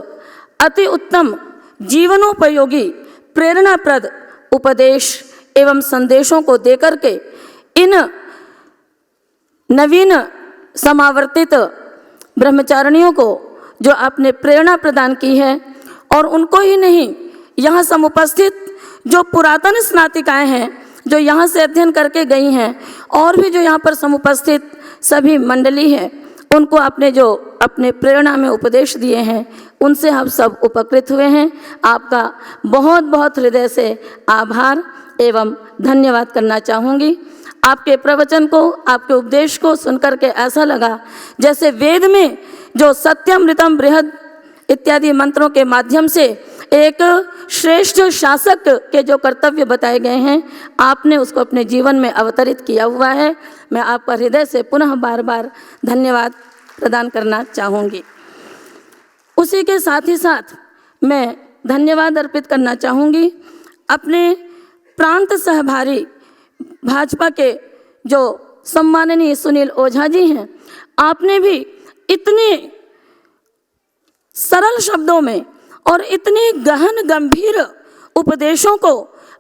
अति उत्तम जीवनोपयोगी प्रेरणाप्रद उपदेश एवं संदेशों को देकर के इन नवीन समावर्तित ब्रह्मचारिणियों को जो आपने प्रेरणा प्रदान की है, और उनको ही नहीं, यहाँ समुपस्थित जो पुरातन स्नातिकाएं हैं जो यहाँ से अध्ययन करके गई हैं, और भी जो यहाँ पर समुपस्थित सभी मंडली हैं, उनको आपने जो अपने प्रेरणा में उपदेश दिए हैं, उनसे हम सब उपकृत हुए हैं। आपका बहुत बहुत हृदय से आभार एवं धन्यवाद करना चाहूँगी। आपके प्रवचन को, आपके उपदेश को सुनकर के ऐसा लगा जैसे वेद में जो सत्यमृतम बृहद इत्यादि मंत्रों के माध्यम से एक श्रेष्ठ शासक के जो कर्तव्य बताए गए हैं, आपने उसको अपने जीवन में अवतरित किया हुआ है। मैं आपका हृदय से पुनः बार बार धन्यवाद प्रदान करना चाहूँगी। उसी के साथ ही साथ मैं धन्यवाद अर्पित करना चाहूँगी अपने प्रांत सहभारी भाजपा के जो सम्माननीय सुनील ओझा जी हैं। आपने भी इतने सरल शब्दों में और इतने गहन गंभीर उपदेशों को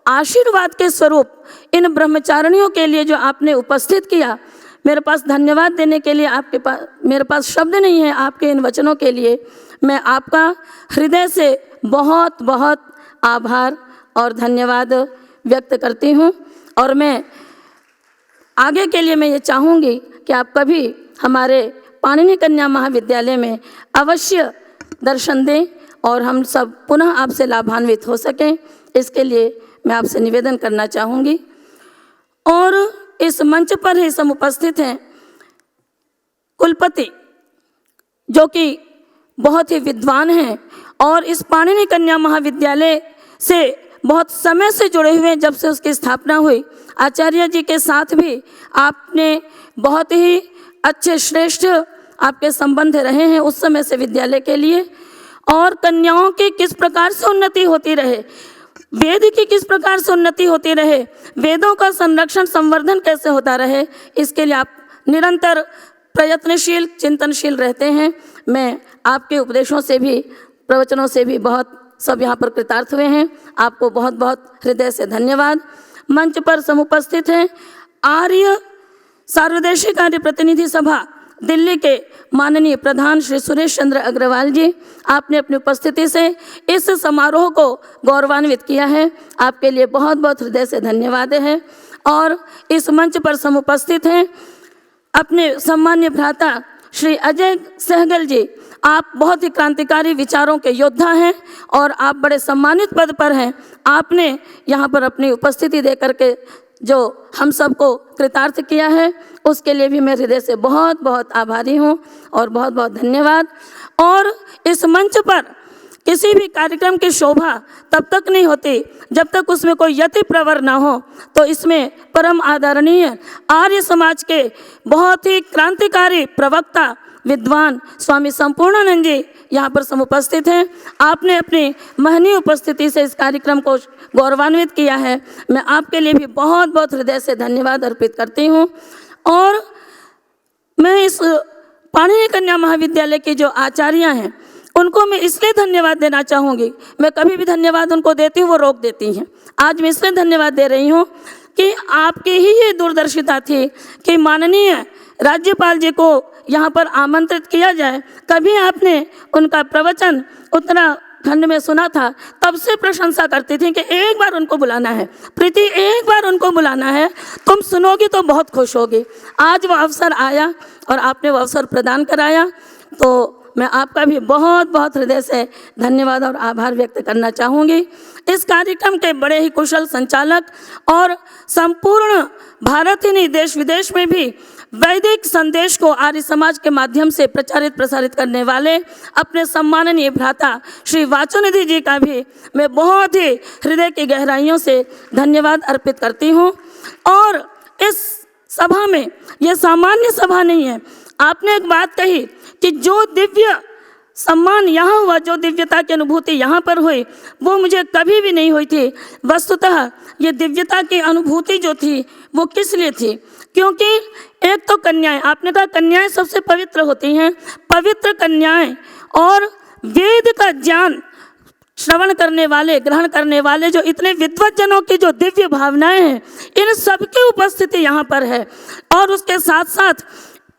आशीर्वाद के स्वरूप इन ब्रह्मचारिणियों के लिए जो आपने उपस्थित किया, मेरे पास धन्यवाद देने के लिए आपके पास मेरे पास शब्द नहीं है। आपके इन वचनों के लिए मैं आपका हृदय से बहुत बहुत आभार और धन्यवाद व्यक्त करती हूँ। और मैं आगे के लिए मैं ये चाहूँगी कि आप कभी हमारे पाणिनि कन्या महाविद्यालय में अवश्य दर्शन दें और हम सब पुनः आपसे लाभान्वित हो सकें, इसके लिए मैं आपसे निवेदन करना चाहूँगी। और इस मंच पर ही समुपस्थित हैं कुलपति, जो कि बहुत ही विद्वान हैं और इस पाणिनि कन्या महाविद्यालय से बहुत समय से जुड़े हुए हैं। जब से उसकी स्थापना हुई, आचार्य जी के साथ भी आपने बहुत ही अच्छे श्रेष्ठ आपके संबंध रहे हैं उस समय से विद्यालय के लिए। और कन्याओं की किस प्रकार से उन्नति होती रहे, वेद की किस प्रकार से उन्नति होती रहे, वेदों का संरक्षण संवर्धन कैसे होता रहे, इसके लिए आप निरंतर प्रयत्नशील चिंतनशील रहते हैं। मैं आपके उपदेशों से भी, प्रवचनों से भी बहुत सब यहाँ पर कृतार्थ हुए हैं। आपको बहुत बहुत हृदय से धन्यवाद। मंच पर समुपस्थित हैं आर्य सार्वदेशिक कार्य प्रतिनिधि सभा दिल्ली के माननीय प्रधान श्री सुरेश चंद्र अग्रवाल जी, आपने अपनी उपस्थिति से इस समारोह को गौरवान्वित किया है। आपके लिए बहुत बहुत हृदय से धन्यवाद है। और इस मंच पर समुपस्थित हैं अपने सम्मान्य भ्राता श्री अजय सहगल जी, आप बहुत ही क्रांतिकारी विचारों के योद्धा हैं और आप बड़े सम्मानित पद पर हैं। आपने यहाँ पर अपनी उपस्थिति दे करके जो हम सबको कृतार्थ किया है, उसके लिए भी मैं हृदय से बहुत बहुत आभारी हूँ और बहुत बहुत धन्यवाद। और इस मंच पर किसी भी कार्यक्रम की शोभा तब तक नहीं होती जब तक उसमें कोई यति प्रवर ना हो। तो इसमें परम आदरणीय आर्य समाज के बहुत ही क्रांतिकारी प्रवक्ता विद्वान स्वामी संपूर्णानंद जी यहाँ पर समुपस्थित हैं। आपने अपनी महनीय उपस्थिति से इस कार्यक्रम को गौरवान्वित किया है। मैं आपके लिए भी बहुत बहुत हृदय से धन्यवाद अर्पित करती हूँ। और मैं इस पाणिनि कन्या महाविद्यालय की जो आचार्य हैं उनको मैं इसलिए धन्यवाद देना चाहूँगी। मैं कभी भी धन्यवाद उनको देती हूँ, वो रोक देती हैं। आज मैं इसलिए धन्यवाद दे रही हूँ कि आपकी ही ये दूरदर्शिता थी कि माननीय राज्यपाल जी को यहाँ पर आमंत्रित किया जाए। कभी आपने उनका प्रवचन उत्तराखंड में सुना था, तब से प्रशंसा करती थी कि एक बार उनको बुलाना है, प्रीति एक बार उनको बुलाना है, तुम सुनोगी तो बहुत खुश होगी। आज वो अवसर आया और आपने वो अवसर प्रदान कराया, तो मैं आपका भी बहुत बहुत हृदय से धन्यवाद और आभार व्यक्त करना चाहूँगी। इस कार्यक्रम के बड़े ही कुशल संचालक और संपूर्ण भारत ही नहीं देश विदेश में भी वैदिक संदेश को आर्य समाज के माध्यम से प्रचारित प्रसारित करने वाले अपने सम्माननीय भ्राता श्री वाचोनिधि जी का भी मैं बहुत ही हृदय की गहराइयों से धन्यवाद अर्पित करती हूँ। और इस सभा में यह सामान्य सभा नहीं है। आपने एक बात कही कि जो दिव्य सम्मान यहाँ हुआ, जो दिव्यता की अनुभूति यहाँ पर हुई, वो मुझे कभी भी नहीं हुई थी। वस्तुतः ये दिव्यता की अनुभूति जो थी वो किस लिए थी? क्योंकि एक तो कन्याएं, आपने कहा कन्याएं सबसे पवित्र होती हैं। पवित्र कन्याएं और वेद का ज्ञान श्रवण करने वाले, ग्रहण करने वाले जो इतने विद्वज्जनों की जो दिव्य भावनाएं हैं, इन सबकी उपस्थिति यहाँ पर है। और उसके साथ साथ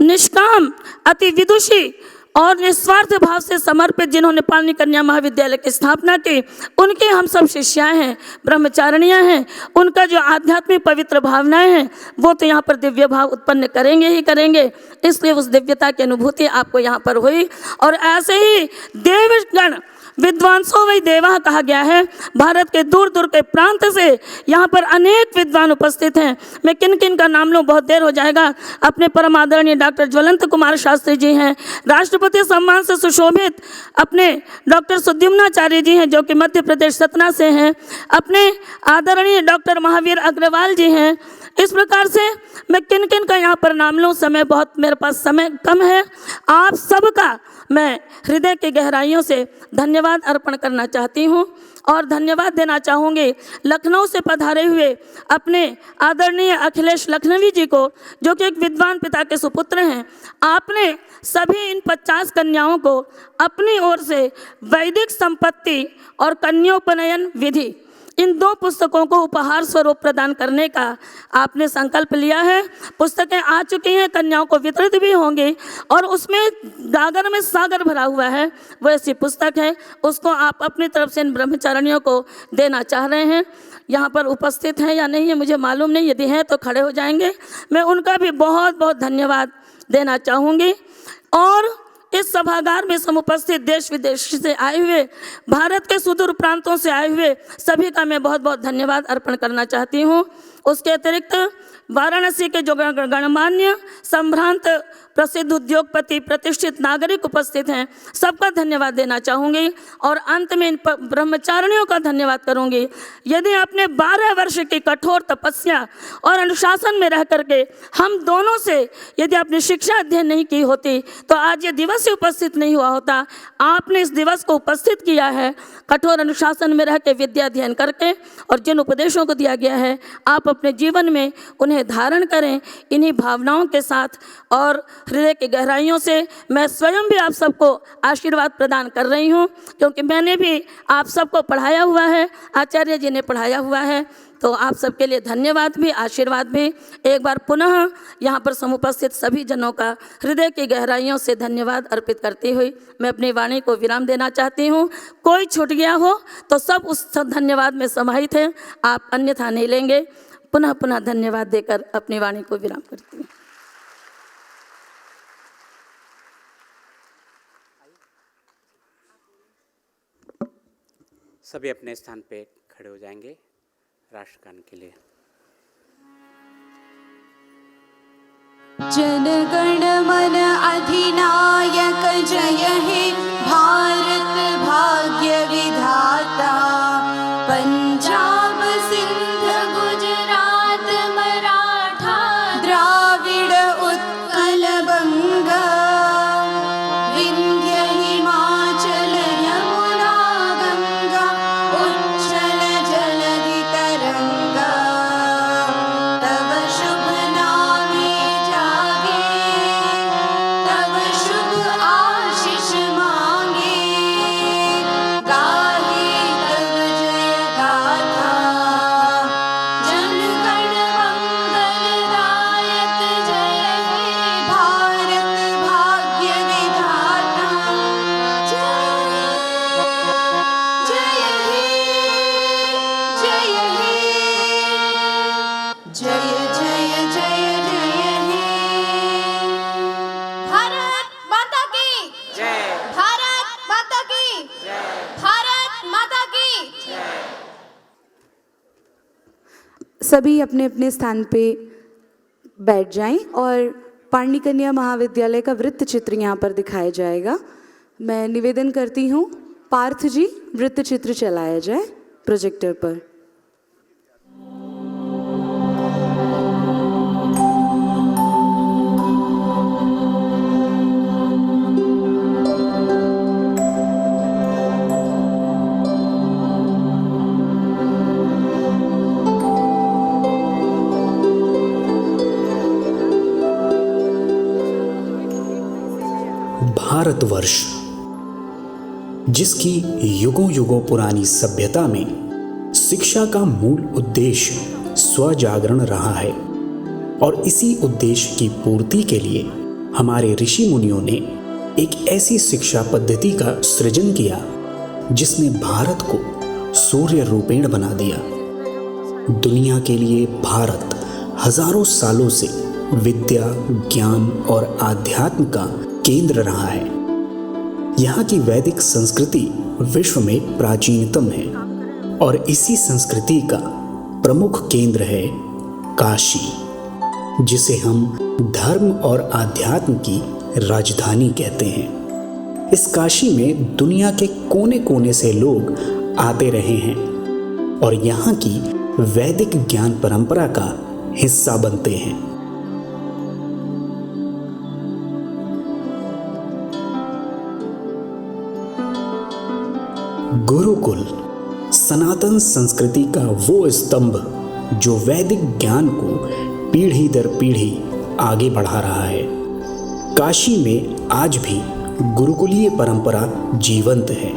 निष्काम, अति विदुषी और निस्वार्थ भाव से समर्पित जिन्होंने पाणिनि कन्या महाविद्यालय की स्थापना की, उनके हम सब शिष्याएं हैं, ब्रह्मचारिणियां हैं। उनका जो आध्यात्मिक पवित्र भावनाएं हैं वो तो यहाँ पर दिव्य भाव उत्पन्न करेंगे ही करेंगे। इसलिए उस दिव्यता की अनुभूति आपको यहाँ पर हुई। और ऐसे ही देवगण विद्वांसो वही देवा कहा गया है। भारत के दूर दूर के प्रांत से यहाँ पर अनेक विद्वान उपस्थित हैं। मैं किन किन का नाम लूँ, बहुत देर हो जाएगा। अपने परम आदरणीय डॉक्टर ज्वलंत कुमार शास्त्री जी हैं, राष्ट्रपति सम्मान से सुशोभित अपने डॉक्टर सुद्युम्नाचार्य जी हैं जो कि मध्य प्रदेश सतना से हैं। अपने आदरणीय डॉक्टर महावीर अग्रवाल जी हैं। इस प्रकार से मैं किन किन का यहाँ पर नाम लूँ, समय बहुत, मेरे पास समय कम है। आप सबका मैं हृदय की गहराइयों से धन्यवाद अर्पण करना चाहती हूँ और धन्यवाद देना चाहूँगी लखनऊ से पधारे हुए अपने आदरणीय अखिलेश लखनवी जी को, जो कि एक विद्वान पिता के सुपुत्र हैं। आपने सभी इन 50 कन्याओं को अपनी ओर से वैदिक संपत्ति और कन्योपनयन विधि, इन 2 पुस्तकों को उपहार स्वरूप प्रदान करने का आपने संकल्प लिया है। पुस्तकें आ चुकी हैं, कन्याओं को वितरित भी होंगी और उसमें गागर में सागर भरा हुआ है, वो ऐसी पुस्तक है। उसको आप अपनी तरफ से इन ब्रह्मचारिणियों को देना चाह रहे हैं। यहाँ पर उपस्थित हैं या नहीं है मुझे मालूम नहीं, यदि हैं तो खड़े हो जाएंगे। मैं उनका भी बहुत बहुत धन्यवाद देना चाहूँगी। और इस सभागार में समुपस्थित देश विदेश से आए हुए, भारत के सुदूर प्रांतों से आए हुए सभी का मैं बहुत बहुत धन्यवाद अर्पण करना चाहती हूँ। उसके अतिरिक्त वाराणसी के जो गणमान्य संभ्रांत प्रसिद्ध उद्योगपति प्रतिष्ठित नागरिक उपस्थित हैं, सबका धन्यवाद देना चाहूँगी। और अंत में इन ब्रह्मचारिणियों का धन्यवाद करूँगी। यदि आपने 12 वर्ष की कठोर तपस्या और अनुशासन में रह करके हम दोनों से यदि आपने शिक्षा अध्ययन नहीं की होती तो आज ये दिवस से उपस्थित नहीं हुआ होता। आपने इस दिवस को उपस्थित किया है कठोर अनुशासन में रह के, विद्या अध्ययन करके, और जिन उपदेशों को दिया गया है आप अपने जीवन में उन्हें धारण करें। इन्हीं भावनाओं के साथ और हृदय की गहराइयों से मैं स्वयं भी आप सबको आशीर्वाद प्रदान कर रही हूँ, क्योंकि मैंने भी आप सबको पढ़ाया हुआ है, आचार्य जी ने पढ़ाया हुआ है। तो आप सबके लिए धन्यवाद भी, आशीर्वाद भी। एक बार पुनः यहाँ पर समुपस्थित सभी जनों का हृदय की गहराइयों से धन्यवाद अर्पित करती हुई मैं अपनी वाणी को विराम देना चाहती हूँ। कोई छूट गया हो तो सब उस धन्यवाद में समाहित है, आप अन्यथा नहीं लेंगे। पुनः पुनः धन्यवाद देकर अपनी वाणी को विराम करती हूँ। सभी अपने स्थान पे खड़े हो जाएंगे राष्ट्रगान के लिए। जनगण मन अधिनायक जय हे भारत भाग्य विधाता। पंजाब सिंध गुजरात मराठा द्राविड़ उत्कल बंगा। विंध्य हिमाचल यमुना गंगा उच्छल जलधि तरंगा। तव शुभ नामे जागे, तव शुभ आशीष मांगे। गाहे तव जय गाथा, जनगण मंगलदायक जय हे भारत भाग्य विधाता। जय हे, जय हे, जय जय हे। भारत माता की जय, भारत माता की जय, भारत माता की जय। सभी अपने अपने स्थान पे बैठ जाएं और पाणिनि कन्या महाविद्यालय का वृत्त चित्र यहाँ पर दिखाया जाएगा। मैं निवेदन करती हूँ पार्थ जी वृत्त चित्र चलाया जाए प्रोजेक्टर पर। भारतवर्ष, जिसकी युगों युगों पुरानी सभ्यता में शिक्षा का मूल उद्देश्य स्वजागरण रहा है, और इसी उद्देश्य की पूर्ति के लिए हमारे ऋषि मुनियों ने एक ऐसी शिक्षा पद्धति का सृजन किया जिसने भारत को सूर्य रूपेण बना दिया। दुनिया के लिए भारत हजारों सालों से विद्या, ज्ञान और आध्यात्म का केंद्र रहा है। यहाँ की वैदिक संस्कृति विश्व में प्राचीनतम है, और इसी संस्कृति का प्रमुख केंद्र है काशी, जिसे हम धर्म और आध्यात्म की राजधानी कहते हैं। इस काशी में दुनिया के कोने कोने से लोग आते रहे हैं और यहाँ की वैदिक ज्ञान परंपरा का हिस्सा बनते हैं। गुरुकुल सनातन संस्कृति का वो स्तंभ जो वैदिक ज्ञान को पीढ़ी दर पीढ़ी आगे बढ़ा रहा है। काशी में आज भी गुरुकुलीय परंपरा जीवंत है,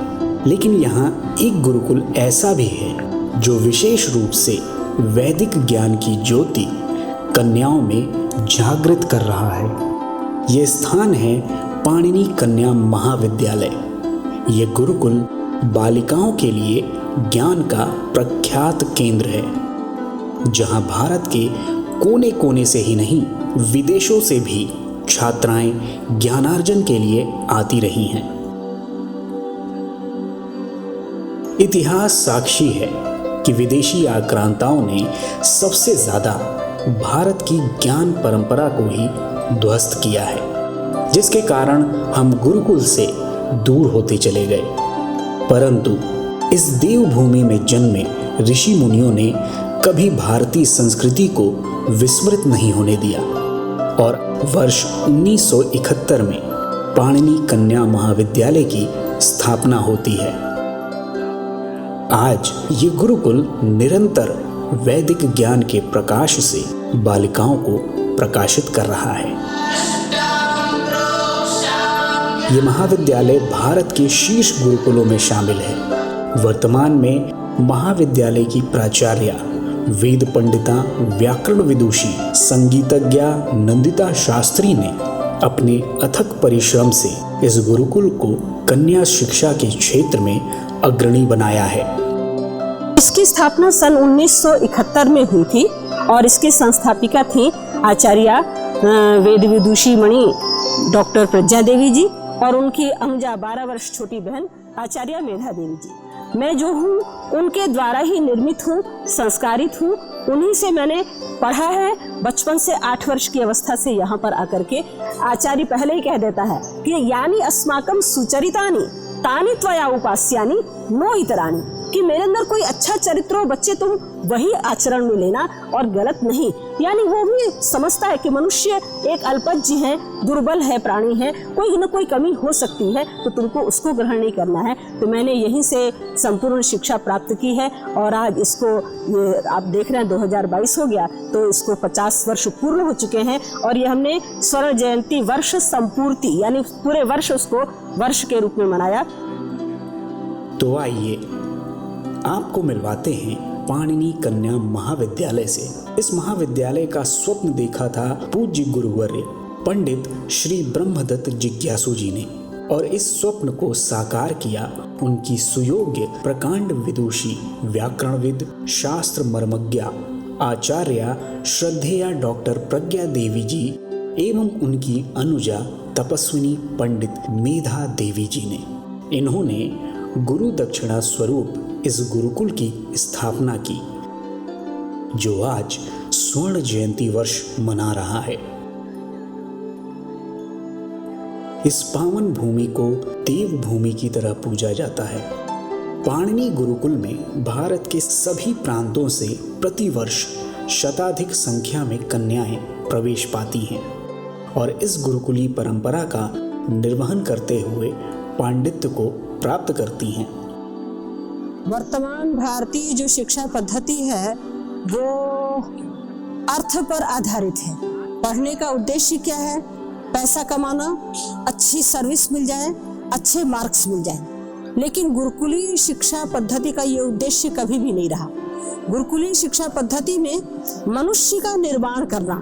लेकिन यहाँ एक गुरुकुल ऐसा भी है जो विशेष रूप से वैदिक ज्ञान की ज्योति कन्याओं में जागृत कर रहा है। ये स्थान है पाणिनि कन्या महाविद्यालय। ये गुरुकुल बालिकाओं के लिए ज्ञान का प्रख्यात केंद्र है, जहां भारत के कोने कोने से ही नहीं विदेशों से भी छात्राएं ज्ञानार्जन के लिए आती रही हैं। इतिहास साक्षी है कि विदेशी आक्रांताओं ने सबसे ज्यादा भारत की ज्ञान परंपरा को ही ध्वस्त किया है, जिसके कारण हम गुरुकुल से दूर होते चले गए। परंतु इस देवभूमि में जन्मे ऋषि मुनियों ने कभी भारतीय संस्कृति को विस्मृत नहीं होने दिया, और वर्ष 1971 में पाणिनि कन्या महाविद्यालय की स्थापना होती है। आज ये गुरुकुल निरंतर वैदिक ज्ञान के प्रकाश से बालिकाओं को प्रकाशित कर रहा है। ये महाविद्यालय भारत के शीर्ष गुरुकुलों में शामिल है। वर्तमान में महाविद्यालय की प्राचार्या, वेद पंडिता, व्याकरण विदुषी, संगीतज्ञा नंदिता शास्त्री ने अपने अथक परिश्रम से इस गुरुकुल को कन्या शिक्षा के क्षेत्र में अग्रणी बनाया है। इसकी स्थापना सन 1971 में हुई थी और इसकी संस्थापिका थी आचार्य वेद विदुषी मणि डॉक्टर प्रज्ञा देवी जी और उनकी अनुजा 12 वर्ष छोटी बहन आचार्य मेधा देवी जी। मैं जो हूँ उनके द्वारा ही निर्मित हूँ, संस्कारित हूँ, उन्हीं से मैंने पढ़ा है। बचपन से 8 वर्ष की अवस्था से यहाँ पर आकर के आचार्य पहले ही कह देता है कि यानी अस्माकम सुचरितानि तानि त्वया उपास्यानि नो इतरानि, कि मेरे अंदर कोई अच्छा चरित्र हो बच्चे तुम वही आचरण में लेना और गलत नहीं। यानी वो भी समझता है कि मनुष्य एक अल्पज्ञ है, दुर्बल है, प्राणी है, कोई न कोई कमी हो सकती है, तो तुमको उसको ग्रहण नहीं करना है। तो मैंने यहीं से संपूर्ण शिक्षा प्राप्त की है और आज इसको ये आप देख रहे हैं 2022 हो गया तो इसको 50 वर्ष पूर्ण हो चुके हैं और ये हमने स्वर्ण जयंती वर्ष संपूर्ति यानी पूरे वर्ष उसको वर्ष के रूप में मनाया। तो आइए आपको मिलवाते हैं पाणिनि कन्या महाविद्यालय से। इस महाविद्यालय का स्वप्न देखा था पूज्य गुरुवर्य पंडित श्री ब्रह्मदत्त जिज्ञासु जी ने और इस स्वप्न को साकार किया उनकी सुयोग्य प्रकांड विदुषी, व्याकरणविद, शास्त्र मर्मज्ञा आचार्य श्रद्धेया डॉक्टर प्रज्ञा देवी जी एवं उनकी अनुजा तपस्विनी पंडित मेधा देवी जी ने। इन्होंने गुरु दक्षिणा स्वरूप इस गुरुकुल की स्थापना की जो आज स्वर्ण जयंती वर्ष मना रहा है। इस पावन भूमि को देव भूमि की तरह पूजा जाता है। पाणिनि गुरुकुल में भारत के सभी प्रांतों से प्रतिवर्ष शताधिक संख्या में कन्याएं प्रवेश पाती हैं और इस गुरुकुली परंपरा का निर्वहन करते हुए पांडित्य को प्राप्त करती हैं। वर्तमान भारतीय जो शिक्षा पद्धति है वो अर्थ पर आधारित है। पढ़ने का उद्देश्य क्या है? पैसा कमाना, अच्छी सर्विस मिल जाए, अच्छे मार्क्स मिल जाए। लेकिन गुरुकुली शिक्षा पद्धति का ये उद्देश्य कभी भी नहीं रहा। गुरुकुली शिक्षा पद्धति में मनुष्य का निर्माण करना,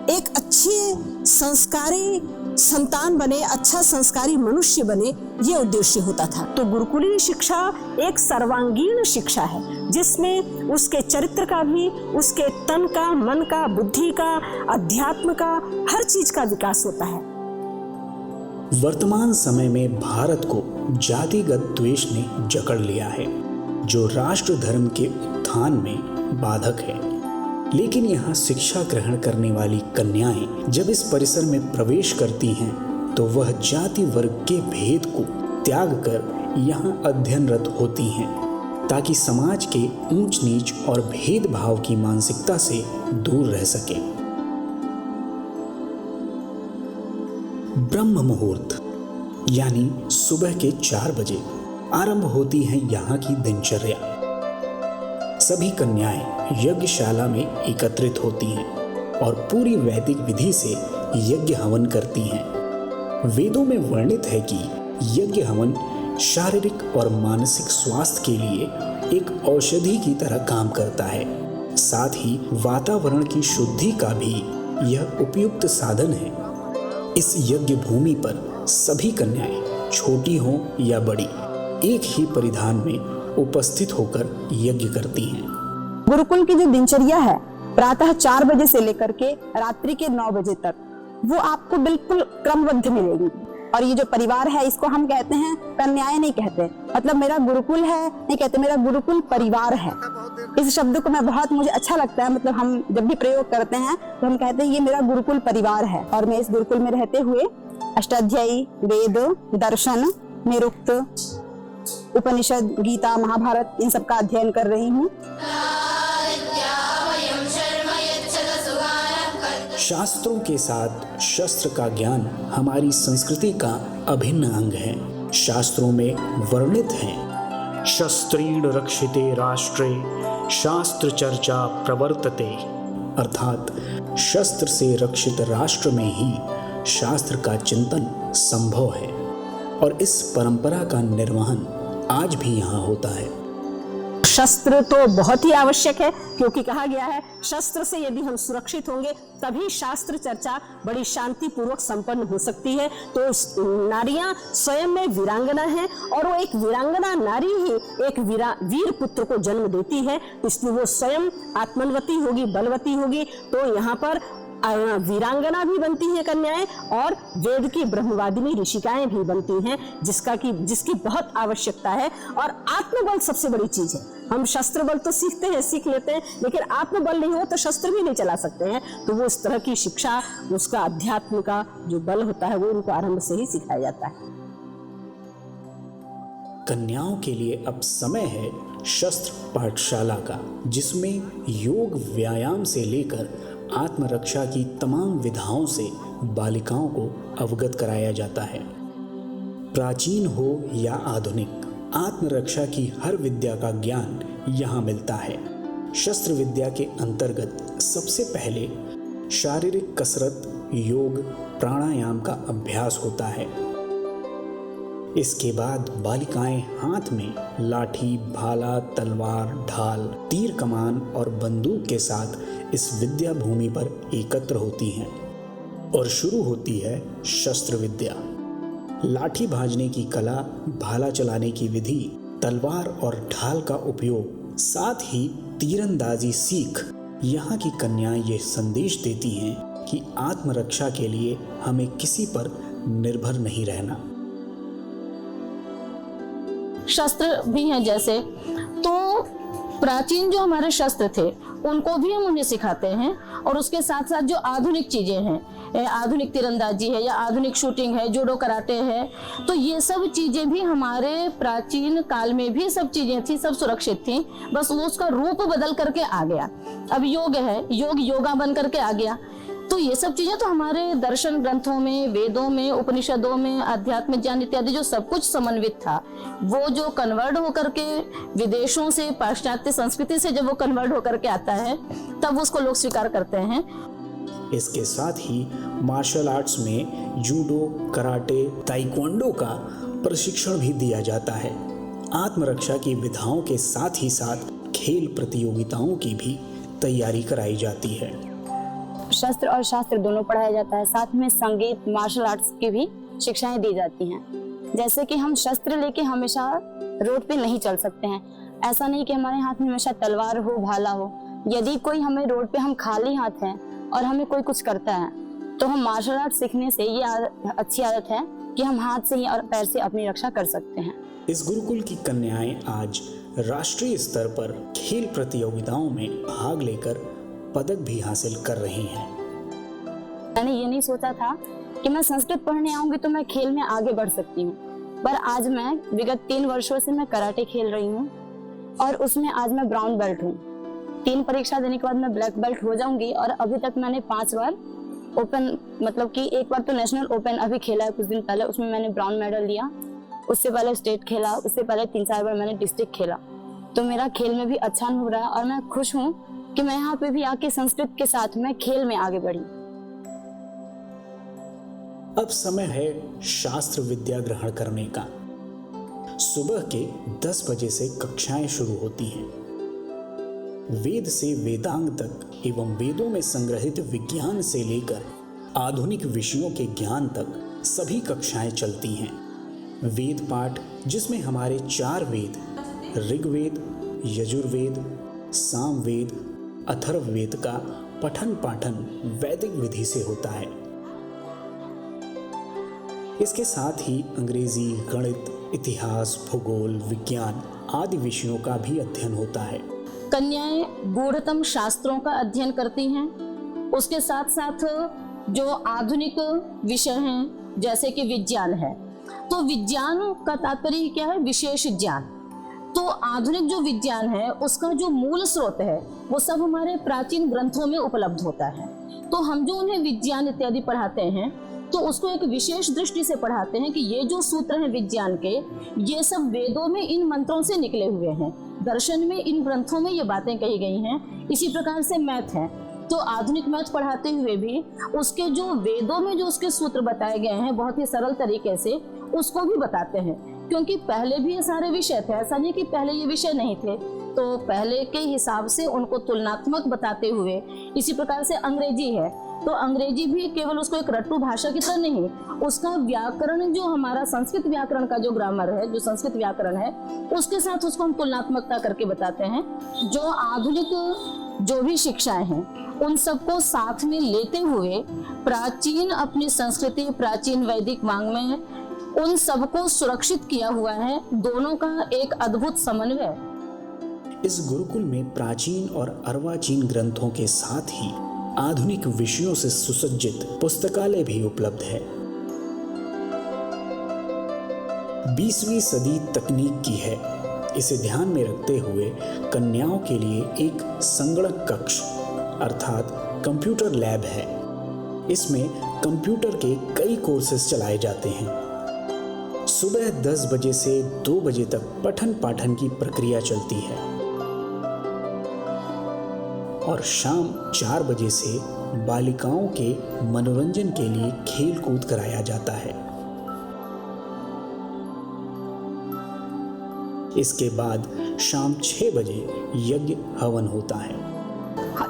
एक अच्छे संस्कारी संतान बने, अच्छा संस्कारी मनुष्य बने, ये उद्देश्य होता था। तो गुरुकुलीय शिक्षा एक सर्वांगीण शिक्षा है जिसमें उसके चरित्र का भी, उसके तन का, मन का, बुद्धि का, अध्यात्म का, हर चीज का विकास होता है। वर्तमान समय में भारत को जातिगत द्वेष ने जकड़ लिया है जो राष्ट्र धर्म के उत्थान में बाधक है। लेकिन यहाँ शिक्षा ग्रहण करने वाली कन्याएं जब इस परिसर में प्रवेश करती हैं तो वह जाति वर्ग के भेद को त्याग कर यहाँ अध्ययनरत होती हैं ताकि समाज के ऊंच नीच और भेदभाव की मानसिकता से दूर रह सके। ब्रह्म मुहूर्त यानी सुबह के 4 बजे आरंभ होती है यहाँ की दिनचर्या। सभी कन्याएं यज्ञशाला में एकत्रित होती हैं और पूरी वैदिक विधि से यज्ञ हवन करती हैं। वेदों में वर्णित है कि यज्ञ हवन शारीरिक और मानसिक स्वास्थ्य के लिए एक औषधि की तरह काम करता है। साथ ही वातावरण की शुद्धि का भी यह उपयुक्त साधन है। इस यज्ञ भूमि पर सभी कन्याएं छोटी हों या बड़ी एक ही परिधान में उपस्थित होकर यज्ञ करती हैं। गुरुकुल की जो दिनचर्या है प्रातः 4 बजे से लेकर के रात्रि के 9 बजे तक वो आपको बिल्कुल क्रमबद्ध मिलेगी। और ये जो परिवार है इसको हम कहते हैं, कन्याएं नहीं कहते, मतलब मेरा गुरुकुल है नहीं कहते, मेरा गुरुकुल परिवार है। इस शब्द को मैं बहुत मुझे अच्छा लगता है, मतलब हम जब भी प्रयोग करते हैं तो हम कहते हैं ये मेरा गुरुकुल परिवार है। और मैं इस गुरुकुल में रहते हुए अष्टाध्यायी, वेद, दर्शन, निरुक्त, उपनिषद, गीता, महाभारत इन सब का अध्ययन कर रही हूँ। शास्त्रों के साथ शस्त्र का ज्ञान हमारी संस्कृति का अभिन्न अंग है। शास्त्रों में वर्णित है, शस्त्रेण रक्षिते राष्ट्रे शास्त्र चर्चा प्रवर्तते, अर्थात शस्त्र से रक्षित राष्ट्र में ही शास्त्र का चिंतन संभव है और इस परंपरा का निर्वहन आज भी यहाँ होता है। शस्त्र तो बहुत ही आवश्यक है, क्योंकि कहा गया है शस्त्र से यदि हम सुरक्षित होंगे तभी शास्त्र चर्चा बड़ी शांति पूर्वक संपन्न हो सकती है। तो नारियां स्वयं में वीरांगना है और वो एक वीरांगना नारी ही एक वीर पुत्र को जन्म देती है, इसलिए वो स्वयं आत्मनवती होगी, बलवती होगी। तो यहाँ पर वीरांगना भी बनती हैं कन्याएं और वेद की ब्रह्मवादिनी ऋषिकाएं भी बनती हैं, जिसकी बहुत आवश्यकता है। और आत्मबल सबसे बड़ी चीज है। हम शस्त्र बल तो सीखते हैं, सीख लेते हैं, लेकिन आत्मबल नहीं हो तो शस्त्र भी नहीं चला सकते हैं। तो वो इस तरह की शिक्षा, उसका अध्यात्म का जो बल होता है वो उनको आरंभ से ही सिखाया जाता है। कन्याओं के लिए अब समय है शस्त्र पाठशाला का, जिसमें योग व्यायाम से लेकर आत्मरक्षा की तमाम विधाओं से बालिकाओं को अवगत कराया जाता है। प्राचीन हो या आधुनिक, आत्मरक्षा की हर विद्या का ज्ञान यहाँ मिलता है। शस्त्र विद्या के अंतर्गत सबसे पहले शारीरिक कसरत, योग, प्राणायाम का अभ्यास होता है। इसके बाद बालिकाएं हाथ में लाठी, भाला, तलवार, ढाल, तीर कमान और बंदूक के साथ इस विद्या भूमि पर एकत्र होती हैं और शुरू होती है शस्त्र विद्या। लाठी भाजने की कला, भाला चलाने की विधि, तलवार और ढाल का उपयोग, साथ ही तीरंदाजी सीख यहाँ की कन्याएं ये संदेश देती हैं कि आत्मरक्षा के लिए हमें किसी पर निर्भर नहीं रहना। शस्त्र भी हैं जैसे, तो प्राचीन जो हमारे शस्त्र थे उनको भी हम उन्हें सिखाते हैं और उसके साथ साथ जो आधुनिक चीज़ें हैं, आधुनिक तीरंदाजी है या आधुनिक शूटिंग है, जूडो कराटे है, तो ये सब चीज़ें भी हमारे प्राचीन काल में भी सब चीज़ें थी, सब सुरक्षित थी, बस वो उसका रूप बदल करके आ गया। अब योग है, योगा बन करके आ गया। तो ये सब चीजें तो हमारे दर्शन ग्रंथों में, वेदों में, उपनिषदों में, आध्यात्मिक ज्ञान इत्यादि जो सब कुछ समन्वित था, वो जो कन्वर्ट होकर के विदेशों से, पाश्चात्य संस्कृति से जब वो कन्वर्ट होकर के आता है तब उसको लोग स्वीकार करते हैं। इसके साथ ही मार्शल आर्ट्स में जूडो, कराटे, ताइक्वांडो का प्रशिक्षण भी दिया जाता है। आत्मरक्षा की विधाओं के साथ ही साथ खेल प्रतियोगिताओं की भी तैयारी कराई जाती है। शस्त्र और शास्त्र दोनों पढ़ाया जाता है, साथ में संगीत, मार्शल आर्ट्स की भी शिक्षाएं दी जाती हैं। जैसे कि हम शस्त्र लेके हमेशा रोड पे नहीं चल सकते हैं। ऐसा नहीं कि हमारे हाथ में हमेशा तलवार हो, भाला हो। यदि कोई हमें रोड पे, हम खाली हाथ हैं और हमें कोई कुछ करता है, तो हम मार्शल आर्ट सीखने से ये अच्छी आदत है कि हम हाथ से ही और पैर से अपनी रक्षा कर सकते हैं। इस गुरुकुल की कन्याएं आज राष्ट्रीय स्तर पर खेल प्रतियोगिताओं में भाग लेकर पदक भी हासिल कर रही हैं। मैंने ये नहीं सोचा था कि मैं संस्कृत पढ़ने आऊंगी तो मैं खेल में आगे बढ़ सकती हूँ, पर आज मैं विगत 3 वर्षों से मैं कराटे खेल रही हूँ और उसमें आज मैं ब्राउन बेल्ट हूँ। 3 परीक्षा देने के बाद मैं ब्लैक बेल्ट हो जाऊंगी और अभी तक मैंने 5 बार ओपन, मतलब कि एक बार तो नेशनल ओपन अभी खेला है कुछ दिन पहले, उसमें मैंने ब्राउन मेडल लिया। उससे पहले स्टेट खेला, उससे पहले 3-4 बार मैंने डिस्ट्रिक्ट खेला। तो मेरा खेल में भी अच्छा अनुभव रहा और मैं खुश हूँ कि मैं यहाँ पे भी आके संस्कृत के साथ मैं खेल में आगे बढ़ी। अब समय है शास्त्र विद्या ग्रहण करने का। सुबह के 10 बजे से कक्षाएं शुरू होती हैं। वेद से वेदांग तक एवं वेदों में संग्रहित विज्ञान से लेकर आधुनिक विषयों के ज्ञान तक सभी कक्षाएं चलती हैं। वेद पाठ, जिसमें हमारे 4 वेद ऋग्वेद, यजुर्वेद, सामवेद, अथर्ववेद का पठन पाठन वैदिक विधि से होता है। इसके साथ ही अंग्रेजी, गणित, इतिहास, भूगोल, विज्ञान आदि विषयों का भी अध्ययन होता है। कन्याएं गूढ़तम शास्त्रों का अध्ययन करती हैं। उसके साथ साथ जो आधुनिक विषय हैं जैसे कि विज्ञान है, तो विज्ञान का तात्पर्य क्या है? विशेष ज्ञान। तो आधुनिक जो विज्ञान है उसका जो मूल स्रोत है वो सब हमारे प्राचीन ग्रंथों में उपलब्ध होता है। तो हम जो उन्हें विज्ञान इत्यादि पढ़ाते हैं तो उसको एक विशेष दृष्टि से पढ़ाते हैं कि ये जो सूत्र हैं विज्ञान के, ये सब वेदों में इन मंत्रों से निकले हुए हैं, दर्शन में इन ग्रंथों में ये बातें कही गई हैं। इसी प्रकार से मैथ है, तो आधुनिक मैथ पढ़ाते हुए भी उसके जो वेदों में जो उसके सूत्र बताए गए हैं बहुत ही सरल तरीके से उसको भी बताते हैं, क्योंकि पहले भी ये सारे विषय थे, ऐसा नहीं कि पहले ये विषय नहीं थे, तो पहले के हिसाब से उनको तुलनात्मक बताते हुए। इसी प्रकार से अंग्रेजी है, तो अंग्रेजी भी केवल उसको एक रट्टू भाषा की तरह नहीं, उसका व्याकरण जो हमारा संस्कृत व्याकरण का जो ग्रामर है, जो संस्कृत व्याकरण है, उसके साथ उसको हम तुलनात्मकता करके बताते हैं। जो आधुनिक जो भी शिक्षाएं हैं उन सबको साथ में लेते हुए प्राचीन अपनी संस्कृति, प्राचीन वैदिक वाङ्मय, उन सबको सुरक्षित किया हुआ है, दोनों का एक अद्भुत समन्वय। इस गुरुकुल में प्राचीन और अर्वाचीन ग्रंथों के साथ ही आधुनिक विषयों से सुसज्जित पुस्तकालय भी उपलब्ध है। 20वीं सदी तकनीक की है, इसे ध्यान में रखते हुए कन्याओं के लिए एक संगणक कक्ष अर्थात कंप्यूटर लैब है। इसमें कंप्यूटर के कई कोर्सेज चलाए जाते हैं। सुबह 10 बजे से 2 बजे तक पठन पाठन की प्रक्रिया चलती है और शाम 4 बजे से बालिकाओं के मनोरंजन के लिए खेल कूद कराया जाता है। इसके बाद शाम 6 बजे यज्ञ हवन होता है।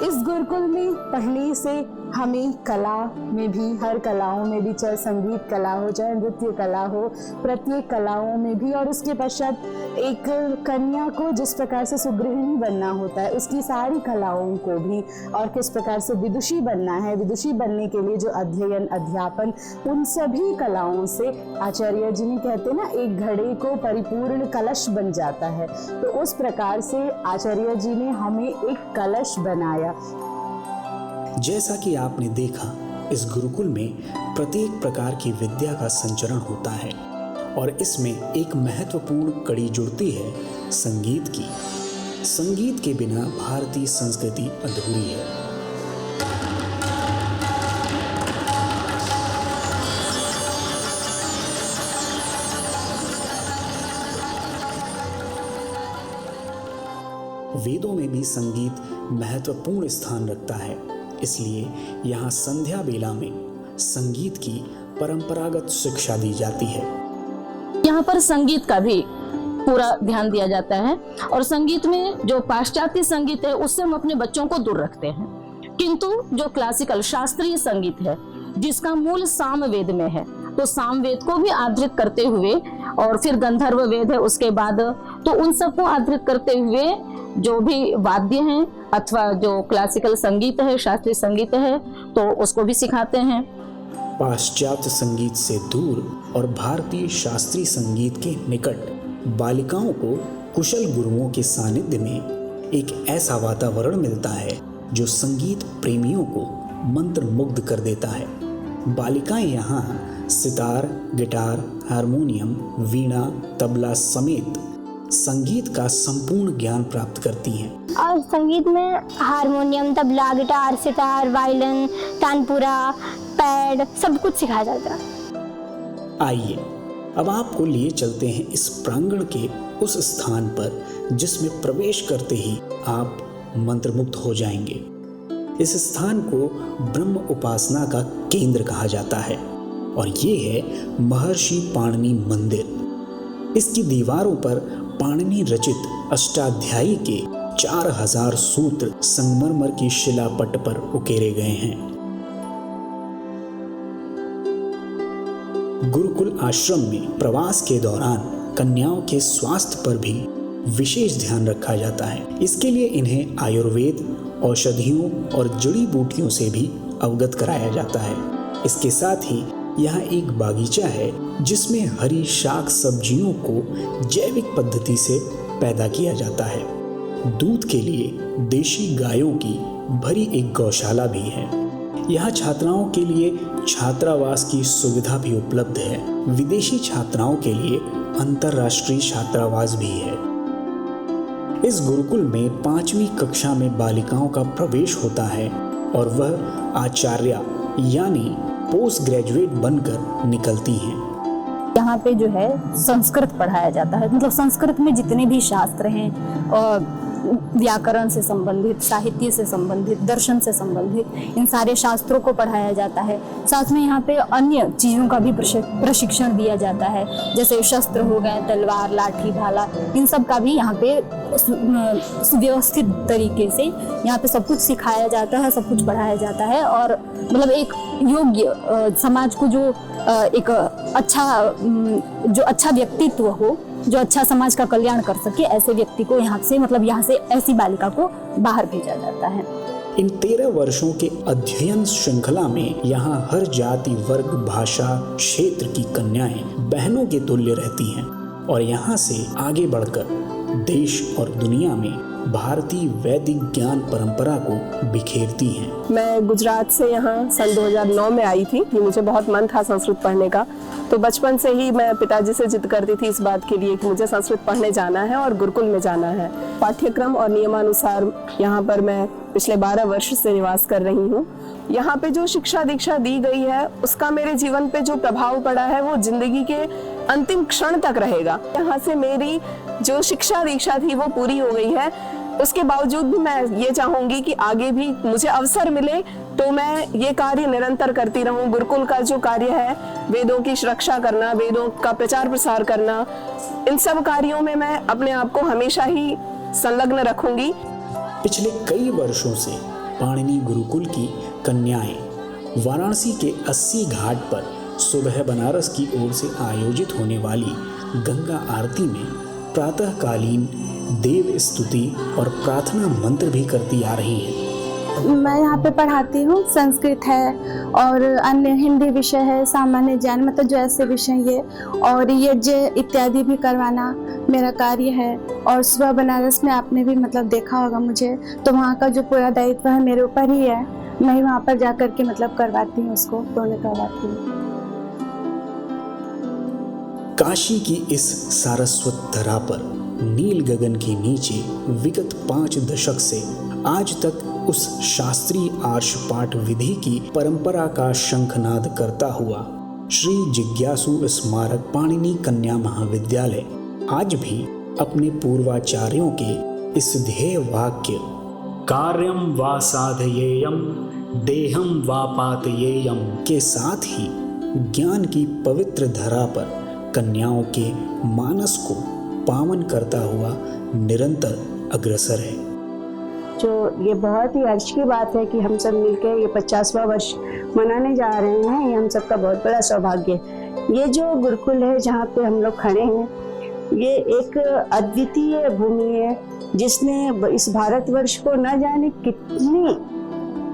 इस गुरुकुल में पहले से हमें कला में भी, हर कलाओं में भी, चाहे संगीत कला हो चाहे नृत्य कला हो, प्रत्येक कलाओं में भी, और उसके पश्चात एक कन्या को जिस प्रकार से सुगृहिणी बनना होता है उसकी सारी कलाओं को भी, और किस प्रकार से विदुषी बनना है, विदुषी बनने के लिए जो अध्ययन अध्यापन, उन सभी कलाओं से आचार्य जी ने कहते ना एक घड़े को परिपूर्ण कलश बन जाता है, तो उस प्रकार से आचार्य जी ने हमें एक कलश बनाया। जैसा कि आपने देखा, इस गुरुकुल में प्रत्येक प्रकार की विद्या का संचरण होता है और इसमें एक महत्वपूर्ण कड़ी जुड़ती है संगीत की। संगीत के बिना भारतीय संस्कृति अधूरी है। वेदों में भी संगीत महत्वपूर्ण स्थान रखता है, इसलिए यहाँ संध्या बेला में संगीत की परंपरागत शिक्षा दी जाती है। यहाँ पर संगीत का भी पूरा ध्यान दिया जाता है और संगीत में जो पाश्चात्य संगीत है उससे हम अपने बच्चों को दूर रखते हैं, किंतु जो क्लासिकल शास्त्रीय संगीत है जिसका मूल सामवेद में है, तो सामवेद को भी आदृत करते हुए, और फिर गंधर्व वेद है उसके बाद, तो उन सबको आदृत करते हुए जो भी वाद्य हैं अथवा जो क्लासिकल संगीत है, शास्त्रीय संगीत है, तो उसको भी सिखाते हैं। पाश्चात्य संगीत से दूर और भारतीय शास्त्रीय संगीत के निकट बालिकाओं को कुशल गुरुओं के सानिध्य में एक ऐसा वातावरण मिलता है जो संगीत प्रेमियों को मंत्रमुग्ध कर देता है। बालिकाएं यहाँ सितार, गिटार, हारमोनियम, वीणा, तबला समेत संगीत का संपूर्ण ज्ञान प्राप्त करती हैं। और संगीत में harmonium, tabla, guitar, sitar, violin, tanpura, pad सब कुछ सिखाया जाता है। आइए अब आपको लिए चलते हैं इस प्रांगण के उस स्थान पर जिसमें प्रवेश करते ही आप मंत्रमुग्ध हो जाएंगे। इस स्थान को ब्रह्म उपासना का केंद्र कहा जाता है और ये है महर्षि पाणिनि मंदिर। इसकी दीवारों पर पाणिनि रचित अष्टाध्यायी के 4000 सूत्र संगमरमर की शिलापट्ट पर उकेरे गए हैं। गुरुकुल आश्रम में प्रवास के दौरान कन्याओं के स्वास्थ्य पर भी विशेष ध्यान रखा जाता है। इसके लिए इन्हें आयुर्वेद, औषधियों और जड़ी बूटियों से भी अवगत कराया जाता है। इसके साथ ही यहाँ एक बागीचा है जिसमें हरी शाक सब्जियों को जैविक पद्धति से पैदा किया जाता है। दूध के लिए देशी गायों की भरी एक गौशाला भी है। यहाँ छात्राओं के लिए छात्रावास की सुविधा भी उपलब्ध है। विदेशी छात्राओं के लिए अंतर्राष्ट्रीय छात्रावास भी है। इस गुरुकुल में 5वीं कक्षा में बालिकाओं का प्रवेश होता है और वह आचार्य यानी पोस्ट ग्रेजुएट बनकर निकलती हैं। यहाँ पे जो है संस्कृत पढ़ाया जाता है, मतलब संस्कृत में जितने भी शास्त्र हैं और व्याकरण से संबंधित, साहित्य से संबंधित, दर्शन से संबंधित इन सारे शास्त्रों को पढ़ाया जाता है। साथ में यहाँ पे अन्य चीज़ों का भी प्रशिक्षण दिया जाता है, जैसे शस्त्र हो गए, तलवार, लाठी, भाला, इन सब का भी यहाँ पे सुव्यवस्थित तरीके से यहाँ पे सब कुछ सिखाया जाता है, सब कुछ पढ़ाया जाता है। और मतलब एक योग्य समाज को जो एक अच्छा व्यक्तित्व हो, जो अच्छा समाज का कल्याण कर सके, ऐसे व्यक्ति को यहाँ से ऐसी बालिका को बाहर भेजा जाता है। इन 13 वर्षों के अध्ययन श्रृंखला में यहाँ हर जाति, वर्ग, भाषा, क्षेत्र की कन्याएं बहनों के तुल्य रहती हैं और यहाँ से आगे बढ़कर देश और दुनिया में भारतीय वैदिक ज्ञान परंपरा को बिखेरती हैं। मैं गुजरात से यहाँ सन 2009 में आई थी कि मुझे बहुत मन था संस्कृत पढ़ने का, तो बचपन से ही मैं पिताजी से जिद करती थी इस बात के लिए कि मुझे संस्कृत पढ़ने जाना है और गुरुकुल में जाना है। पाठ्यक्रम और नियमानुसार यहाँ पर मैं पिछले 12 वर्ष से निवास कर रही हूँ। यहाँ पे जो शिक्षा दीक्षा दी गई है उसका मेरे जीवन पे जो प्रभाव पड़ा है वो जिंदगी के अंतिम क्षण तक रहेगा। यहाँ से मेरी जो शिक्षा दीक्षा थी वो पूरी हो गई है, उसके बावजूद भी मैं ये चाहूंगी कि आगे भी मुझे अवसर मिले तो मैं ये कार्य निरंतर करती रहूं। गुरुकुल का जो कार्य है, वेदों की सुरक्षा करना, वेदों का प्रचार प्रसार करना, इन सब कार्यों में मैं अपने आप को हमेशा ही संलग्न रखूंगी। पिछले कई वर्षों से पाणिनि गुरुकुल की कन्याएं वाराणसी के 80 घाट पर सुबह बनारस की ओर से आयोजित होने वाली गंगा आरती में प्रातःकालीन देव स्तुति और प्रार्थना मंत्र भी करती आ रही हैं। मैं यहाँ पे पढ़ाती हूँ, संस्कृत है और अन्य हिंदी विषय है, सामान्य ज्ञान, मतलब जो ऐसे विषय ये और यज्ञ इत्यादि भी करवाना मेरा कार्य है। और सुबह बनारस में आपने भी मतलब देखा होगा मुझे, तो वहाँ का जो पूरा दायित्व है मेरे ऊपर ही है। मैं वहाँ पर जा करके मतलब करवाती हूँ, उसको पूर्ण करवाती हूँ। काशी की इस सारस्वत धरा पर नील गगन के नीचे विगत 5 दशक से आज तक उस शास्त्रीय आर्ष पाठ विधि की परंपरा का शंखनाद करता हुआ श्री जिज्ञासु स्मारक पाणिनि कन्या महाविद्यालय आज भी अपने पूर्वाचार्यों के इस ध्येय वाक्य कार्यम वा साधयेयम देहम वा पातयेयम के साथ ही ज्ञान की पवित्र धरा पर कन्याओं के मानस को पावन करता हुआ निरंतर अग्रसर है। जो ये बहुत ही हर्ष की बात है कि हम सब मिलकर ये 50वां वर्ष मनाने जा रहे हैं, ये हम सबका बहुत बड़ा सौभाग्य है। ये जो गुरुकुल है जहाँ पे हम लोग खड़े हैं, ये एक अद्वितीय भूमि है जिसने इस भारतवर्ष को न जाने कितनी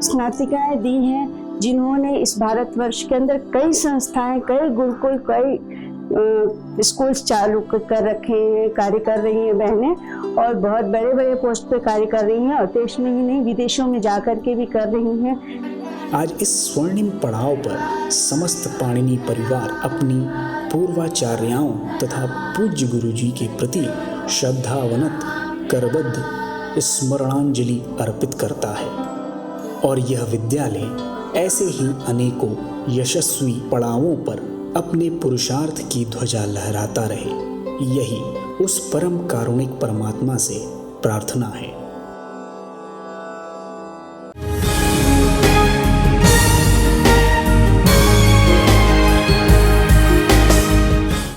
स्नातिकाएं दी हैं, जिन्होंने इस भारतवर्ष के अंदर कई संस्थाएं, कई गुरुकुल, कई स्कूल्स चालू कर रखे हैं, कार्य कर रही हैं बहनें और बहुत बड़े बड़े पोस्ट पे कार्य कर रही हैं और देश में ही नहीं विदेशों में जाकर के भी कर रही हैं। आज इस स्वर्णिम पड़ाव पर समस्त पाणिनि परिवार अपनी पूर्वाचार्याओं तथा पूज्य गुरुजी के प्रति श्रद्धावनत करबद्ध स्मरणांजलि अर्पित करता है और यह विद्यालय ऐसे ही अनेकों यशस्वी पड़ावों पर अपने पुरुषार्थ की ध्वजा लहराता रहे, यही उस परम कारुणिक परमात्मा से प्रार्थना है।